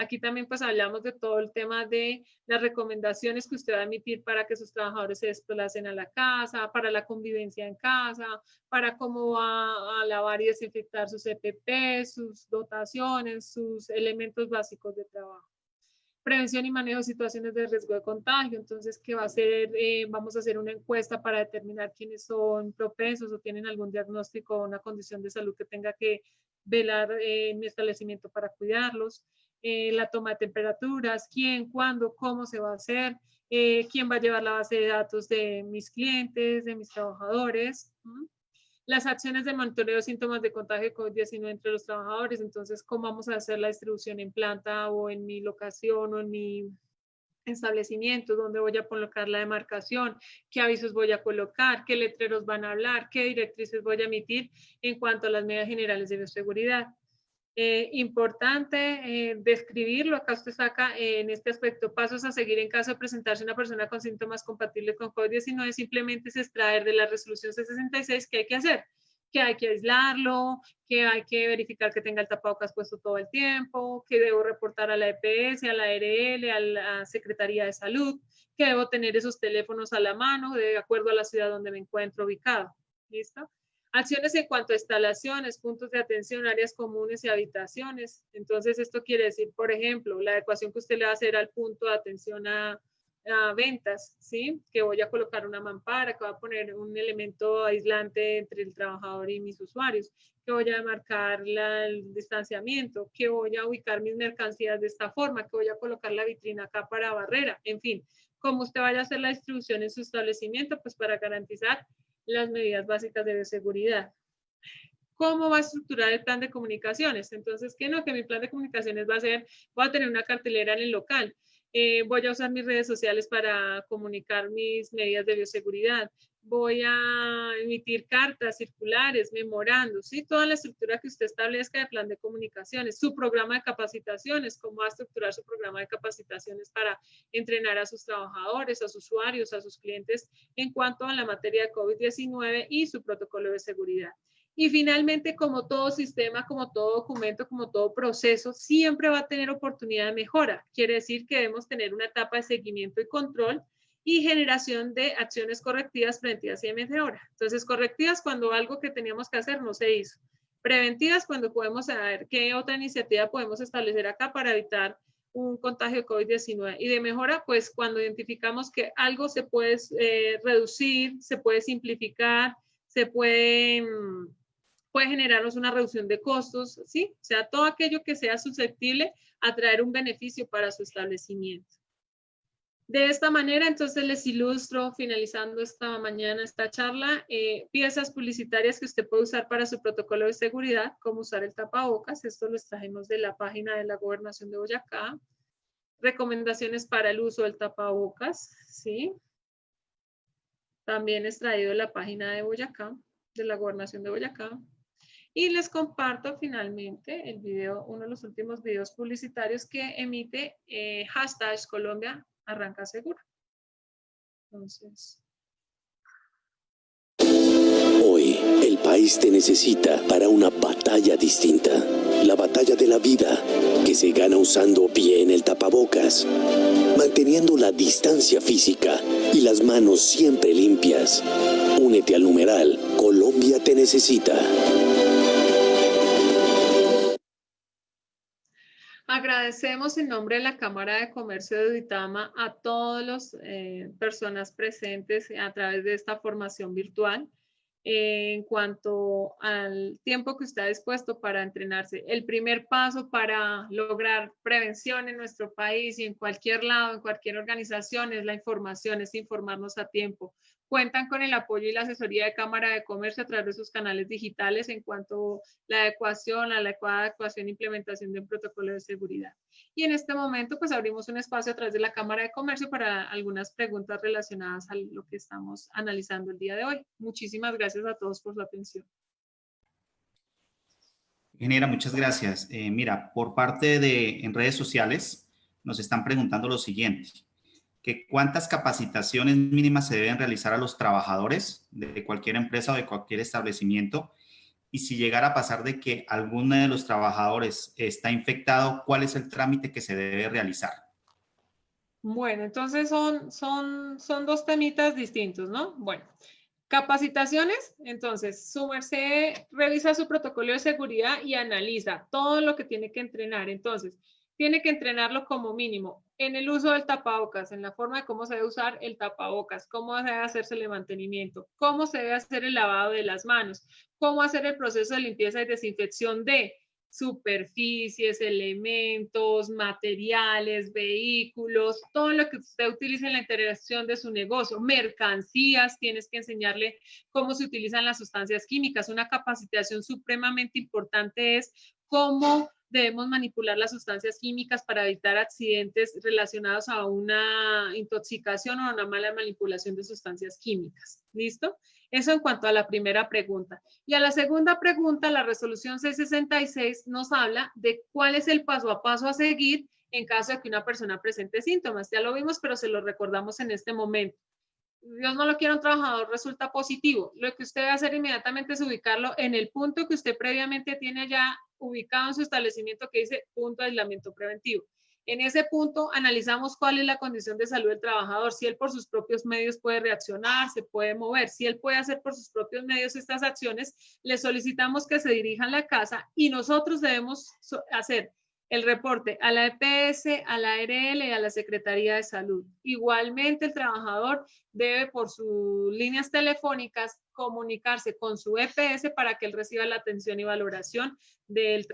Aquí también pues hablamos de todo el tema de las recomendaciones que usted va a emitir para que sus trabajadores se desplacen a la casa, para la convivencia en casa, para cómo va a lavar y desinfectar sus EPP, sus dotaciones, sus elementos básicos de trabajo. Prevención y manejo de situaciones de riesgo de contagio. Entonces, ¿qué va a hacer? Vamos a hacer una encuesta para determinar quiénes son propensos o tienen algún diagnóstico o una condición de salud que tenga que velar en mi establecimiento para cuidarlos. La toma de temperaturas, quién, cuándo, cómo se va a hacer, quién va a llevar la base de datos de mis clientes, de mis trabajadores. Las acciones de monitoreo de síntomas de contagio de COVID-19 entre los trabajadores. Entonces, ¿cómo vamos a hacer la distribución en planta o en mi locación o en mi establecimiento? ¿Dónde voy a colocar la demarcación? ¿Qué avisos voy a colocar? ¿Qué letreros van a hablar? ¿Qué directrices voy a emitir en cuanto a las medidas generales de bioseguridad? Importante describirlo. Acá usted saca en este aspecto pasos a seguir en caso de presentarse una persona con síntomas compatibles con COVID-19. Simplemente es extraer de la resolución C66 qué hay que hacer, que hay que aislarlo, que hay que verificar que tenga el tapabocas puesto todo el tiempo, que debo reportar a la EPS, a la ARL, a la Secretaría de Salud, que debo tener esos teléfonos a la mano de acuerdo a la ciudad donde me encuentro ubicado. ¿Listo? Acciones en cuanto a instalaciones, puntos de atención, áreas comunes y habitaciones. Entonces, esto quiere decir, por ejemplo, la adecuación que usted le va a hacer al punto de atención a ventas, ¿sí? Que voy a colocar una mampara, que voy a poner un elemento aislante entre el trabajador y mis usuarios, que voy a marcar el distanciamiento, que voy a ubicar mis mercancías de esta forma, que voy a colocar la vitrina acá para barrera, en fin, como usted vaya a hacer la distribución en su establecimiento, pues para garantizar las medidas básicas de bioseguridad. ¿Cómo va a estructurar el plan de comunicaciones? Entonces, que mi plan de comunicaciones va a ser, voy a tener una cartelera en el local, voy a usar mis redes sociales para comunicar mis medidas de bioseguridad, voy a emitir cartas, circulares, memorandos, ¿sí? Toda la estructura que usted establezca de plan de comunicaciones, su programa de capacitaciones, cómo va a estructurar su programa de capacitaciones para entrenar a sus trabajadores, a sus usuarios, a sus clientes en cuanto a la materia de COVID-19 y su protocolo de seguridad. Y finalmente, como todo sistema, como todo documento, como todo proceso, siempre va a tener oportunidad de mejora. Quiere decir que debemos tener una etapa de seguimiento y control y generación de acciones correctivas, preventivas y de mejora. Entonces, correctivas cuando algo que teníamos que hacer no se hizo. Preventivas cuando podemos saber qué otra iniciativa podemos establecer acá para evitar un contagio de COVID-19. Y de mejora, pues cuando identificamos que algo se puede reducir, se puede simplificar, se puede generarnos una reducción de costos, ¿sí? O sea, todo aquello que sea susceptible a traer un beneficio para su establecimiento. De esta manera, entonces les ilustro, finalizando esta mañana esta charla, piezas publicitarias que usted puede usar para su protocolo de seguridad, como usar el tapabocas. Esto lo extrajimos de la página de la Gobernación de Boyacá. Recomendaciones para el uso del tapabocas, ¿sí? También extraído de la página de Boyacá, de la Gobernación de Boyacá. Y les comparto finalmente el video, uno de los últimos videos publicitarios que emite hashtag Colombia Arranca Seguro. Entonces. Hoy el país te necesita para una batalla distinta. La batalla de la vida, que se gana usando bien el tapabocas, manteniendo la distancia física y las manos siempre limpias. Únete al numeral Colombia te necesita. Agradecemos en nombre de la Cámara de Comercio de Duitama a todas las personas presentes a través de esta formación virtual. en cuanto al tiempo que está dispuesto para entrenarse. El primer paso para lograr prevención en nuestro país y en cualquier lado, en cualquier organización, es la información, es informarnos a tiempo. Cuentan con el apoyo y la asesoría de Cámara de Comercio a través de sus canales digitales en cuanto a la adecuación, a la adecuada adecuación e implementación de un protocolo de seguridad. Y en este momento, pues abrimos un espacio a través de la Cámara de Comercio para algunas preguntas relacionadas a lo que estamos analizando el día de hoy. Muchísimas gracias a todos por su atención. Ingeniera, muchas gracias. Mira, por parte de en redes sociales nos están preguntando lo siguiente, que cuántas capacitaciones mínimas se deben realizar a los trabajadores de cualquier empresa o de cualquier establecimiento, y si llegara a pasar de que alguno de los trabajadores está infectado, ¿cuál es el trámite que se debe realizar? Bueno, entonces son dos temitas distintos, ¿no? Bueno, capacitaciones, entonces su merced revisa su protocolo de seguridad y analiza todo lo que tiene que entrenar. Entonces, tiene que entrenarlo como mínimo en el uso del tapabocas, en la forma de cómo se debe usar el tapabocas, cómo debe hacerse el mantenimiento, cómo se debe hacer el lavado de las manos, cómo hacer el proceso de limpieza y desinfección de superficies, elementos, materiales, vehículos, todo lo que usted utilice en la interacción de su negocio, mercancías, tienes que enseñarle cómo se utilizan las sustancias químicas. Una capacitación supremamente importante es cómo debemos manipular las sustancias químicas para evitar accidentes relacionados a una intoxicación o a una mala manipulación de sustancias químicas. ¿Listo? Eso en cuanto a la primera pregunta. Y a la segunda pregunta, la resolución 666 nos habla de cuál es el paso a paso a seguir en caso de que una persona presente síntomas. Ya lo vimos, pero se lo recordamos en este momento. Dios no lo quiera, un trabajador resulta positivo. Lo que usted debe hacer inmediatamente es ubicarlo en el punto que usted previamente tiene ya ubicado en su establecimiento que dice punto de aislamiento preventivo. En ese punto analizamos cuál es la condición de salud del trabajador, si él por sus propios medios puede reaccionar, se puede mover, si él puede hacer por sus propios medios estas acciones, le solicitamos que se dirija a la casa y nosotros debemos hacer el reporte a la EPS, a la ARL y a la Secretaría de Salud. Igualmente, el trabajador debe por sus líneas telefónicas comunicarse con su EPS para que él reciba la atención y valoración del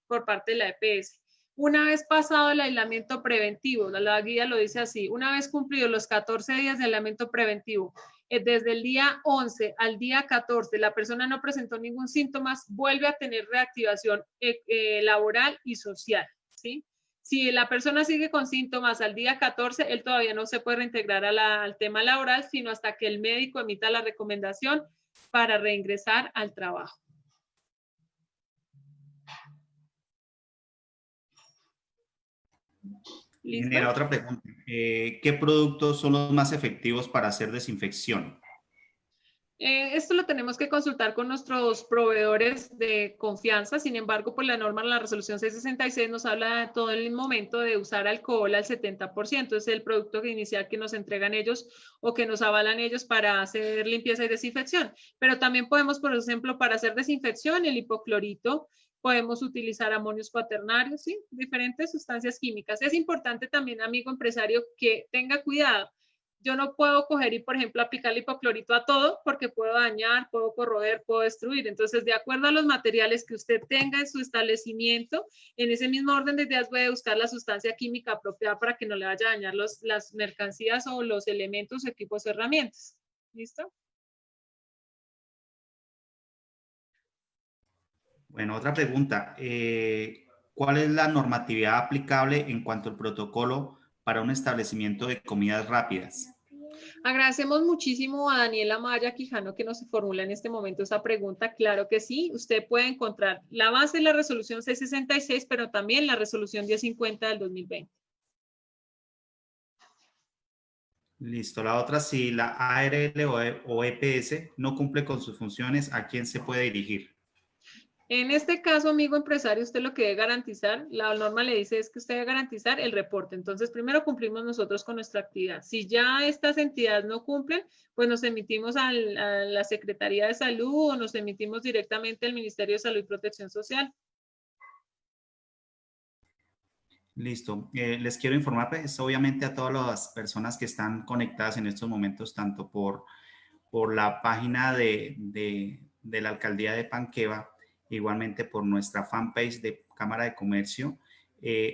por parte de la EPS. Una vez pasado el aislamiento preventivo, la guía lo dice así, una vez cumplidos los 14 días de aislamiento preventivo, desde el día 11 al día 14, la persona no presentó ningún síntoma, vuelve a tener reactivación laboral y social, ¿sí? Si la persona sigue con síntomas al día 14, él todavía no se puede reintegrar al tema laboral, sino hasta que el médico emita la recomendación para reingresar al trabajo. Genera otra pregunta. ¿Qué productos son los más efectivos para hacer desinfección? Esto lo tenemos que consultar con nuestros proveedores de confianza. Sin embargo, por la norma, la resolución 666 nos habla de todo el momento de usar alcohol al 70%. Es el producto inicial que nos entregan ellos o que nos avalan ellos para hacer limpieza y desinfección. Pero también podemos, por ejemplo, para hacer desinfección, el hipoclorito, podemos utilizar amonios cuaternarios, ¿sí? Diferentes sustancias químicas. Es importante también, amigo empresario, que tenga cuidado. Yo no puedo coger y, por ejemplo, aplicar hipoclorito a todo porque puedo dañar, puedo corroer, puedo destruir. Entonces, de acuerdo a los materiales que usted tenga en su establecimiento, en ese mismo orden de ideas puede buscar la sustancia química apropiada para que no le vaya a dañar las mercancías o los elementos, equipos o herramientas. ¿Listo? Bueno, otra pregunta. ¿Cuál es la normatividad aplicable en cuanto al protocolo para un establecimiento de comidas rápidas? Agradecemos muchísimo a Daniela Maya Quijano que nos formula en este momento esa pregunta. Claro que sí, usted puede encontrar la base de la resolución 666, pero también la resolución 1050 del 2020. Listo. La otra, si la ARL o EPS no cumple con sus funciones, ¿a quién se puede dirigir? En este caso, amigo empresario, usted lo que debe garantizar, la norma le dice es que usted debe garantizar el reporte. Entonces, primero cumplimos nosotros con nuestra actividad. Si ya estas entidades no cumplen, pues nos emitimos a la Secretaría de Salud o nos emitimos directamente al Ministerio de Salud y Protección Social. Listo. Les quiero informar, pues, obviamente a todas las personas que están conectadas en estos momentos, tanto por por la página de la Alcaldía de Panqueva, igualmente por nuestra fanpage de Cámara de Comercio.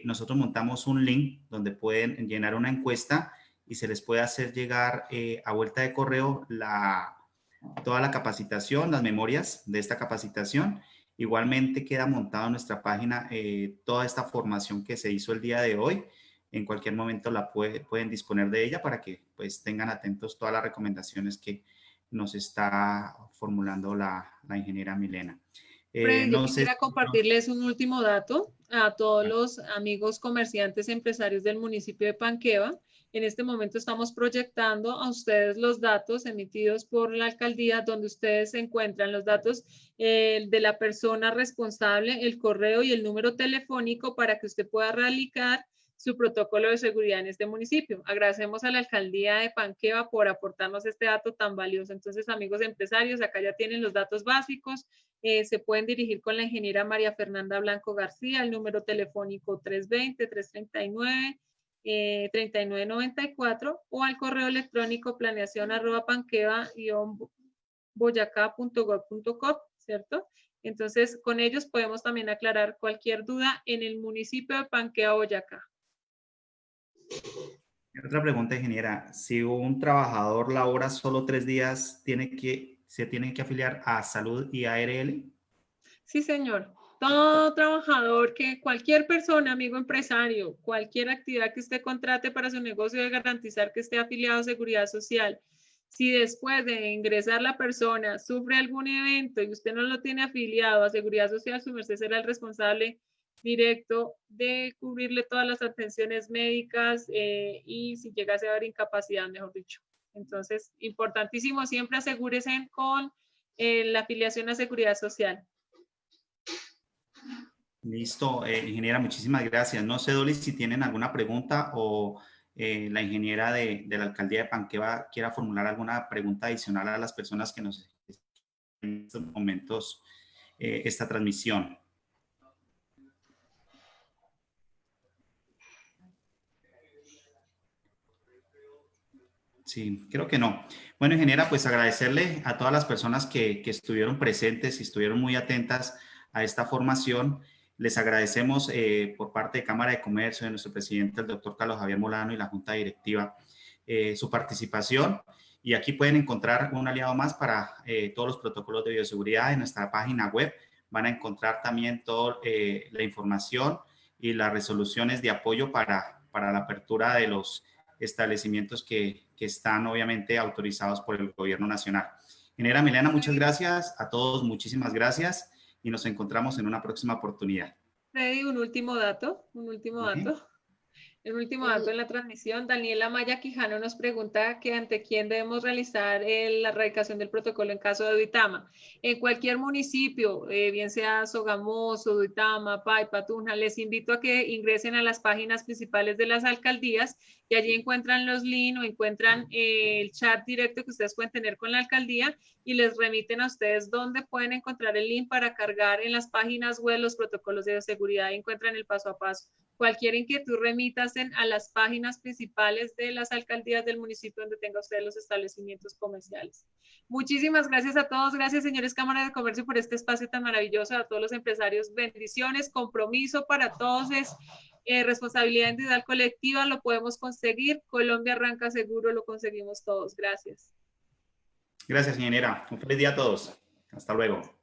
Nosotros montamos un link donde pueden llenar una encuesta y se les puede hacer llegar a vuelta de correo toda la capacitación, las memorias de esta capacitación. Igualmente queda montado en nuestra página toda esta formación que se hizo el día de hoy. En cualquier momento pueden disponer de ella para que pues tengan atentos todas las recomendaciones que nos está formulando la ingeniera Milena. Freddy, yo quisiera compartirles un último dato a todos los amigos comerciantes y empresarios del municipio de Panqueva. En este momento estamos proyectando a ustedes los datos emitidos por la alcaldía, donde ustedes encuentran los datos de la persona responsable, el correo y el número telefónico para que usted pueda realizar su protocolo de seguridad en este municipio. Agradecemos a la alcaldía de Panqueva por aportarnos este dato tan valioso. Entonces, amigos empresarios, acá ya tienen los datos básicos. Se pueden dirigir con la ingeniera María Fernanda Blanco García, el número telefónico 320-339-3994 o al correo electrónico planeación@panqueva-boyacá.gov.co, ¿cierto? Entonces, con ellos podemos también aclarar cualquier duda en el municipio de Panqueva, Boyacá. Otra pregunta, ingeniera. Si un trabajador labora solo 3 días, ¿se tiene que afiliar a Salud y ARL? Sí, señor. Todo trabajador cualquier persona, amigo empresario, cualquier actividad que usted contrate para su negocio debe garantizar que esté afiliado a Seguridad Social. Si después de ingresar la persona sufre algún evento y usted no lo tiene afiliado a Seguridad Social, su merced será el responsable directo de cubrirle todas las atenciones médicas y si llegase a haber incapacidad, mejor dicho. Entonces, importantísimo, siempre asegúrese con la afiliación a Seguridad Social. Listo, ingeniera, muchísimas gracias. No sé, Dolis, si tienen alguna pregunta o la ingeniera de la alcaldía de Panqueva quiera formular alguna pregunta adicional a las personas que nos en estos momentos esta transmisión. Sí, creo que no. Bueno, ingeniera, pues agradecerle a todas las personas que estuvieron presentes y estuvieron muy atentas a esta formación. Les agradecemos por parte de Cámara de Comercio, de nuestro presidente, el doctor Carlos Javier Molano y la Junta Directiva, su participación. Y aquí pueden encontrar un aliado más para todos los protocolos de bioseguridad en nuestra página web. Van a encontrar también toda la información y las resoluciones de apoyo para la apertura de los establecimientos que están obviamente autorizados por el gobierno nacional. Ingeniera Milena, muchas gracias. A todos, muchísimas gracias y nos encontramos en una próxima oportunidad. Freddy, un último dato. El último dato en la transmisión, Daniela Maya Quijano nos pregunta que ante quién debemos realizar la erradicación del protocolo en caso de Duitama. En cualquier municipio, bien sea Sogamoso, Duitama, Paipa, Tunja, les invito a que ingresen a las páginas principales de las alcaldías y allí encuentran los links o encuentran el chat directo que ustedes pueden tener con la alcaldía y les remiten a ustedes dónde pueden encontrar el link para cargar en las páginas web los protocolos de seguridad y encuentran el paso a paso. Cualquier inquietud remítasen a las páginas principales de las alcaldías del municipio donde tenga usted los establecimientos comerciales. Muchísimas gracias a todos. Gracias, señores Cámara de Comercio, por este espacio tan maravilloso. A todos los empresarios, bendiciones, compromiso para todos es responsabilidad individual colectiva. Lo podemos conseguir. Colombia arranca seguro, lo conseguimos todos. Gracias. Gracias, ingeniera. Un feliz día a todos. Hasta luego.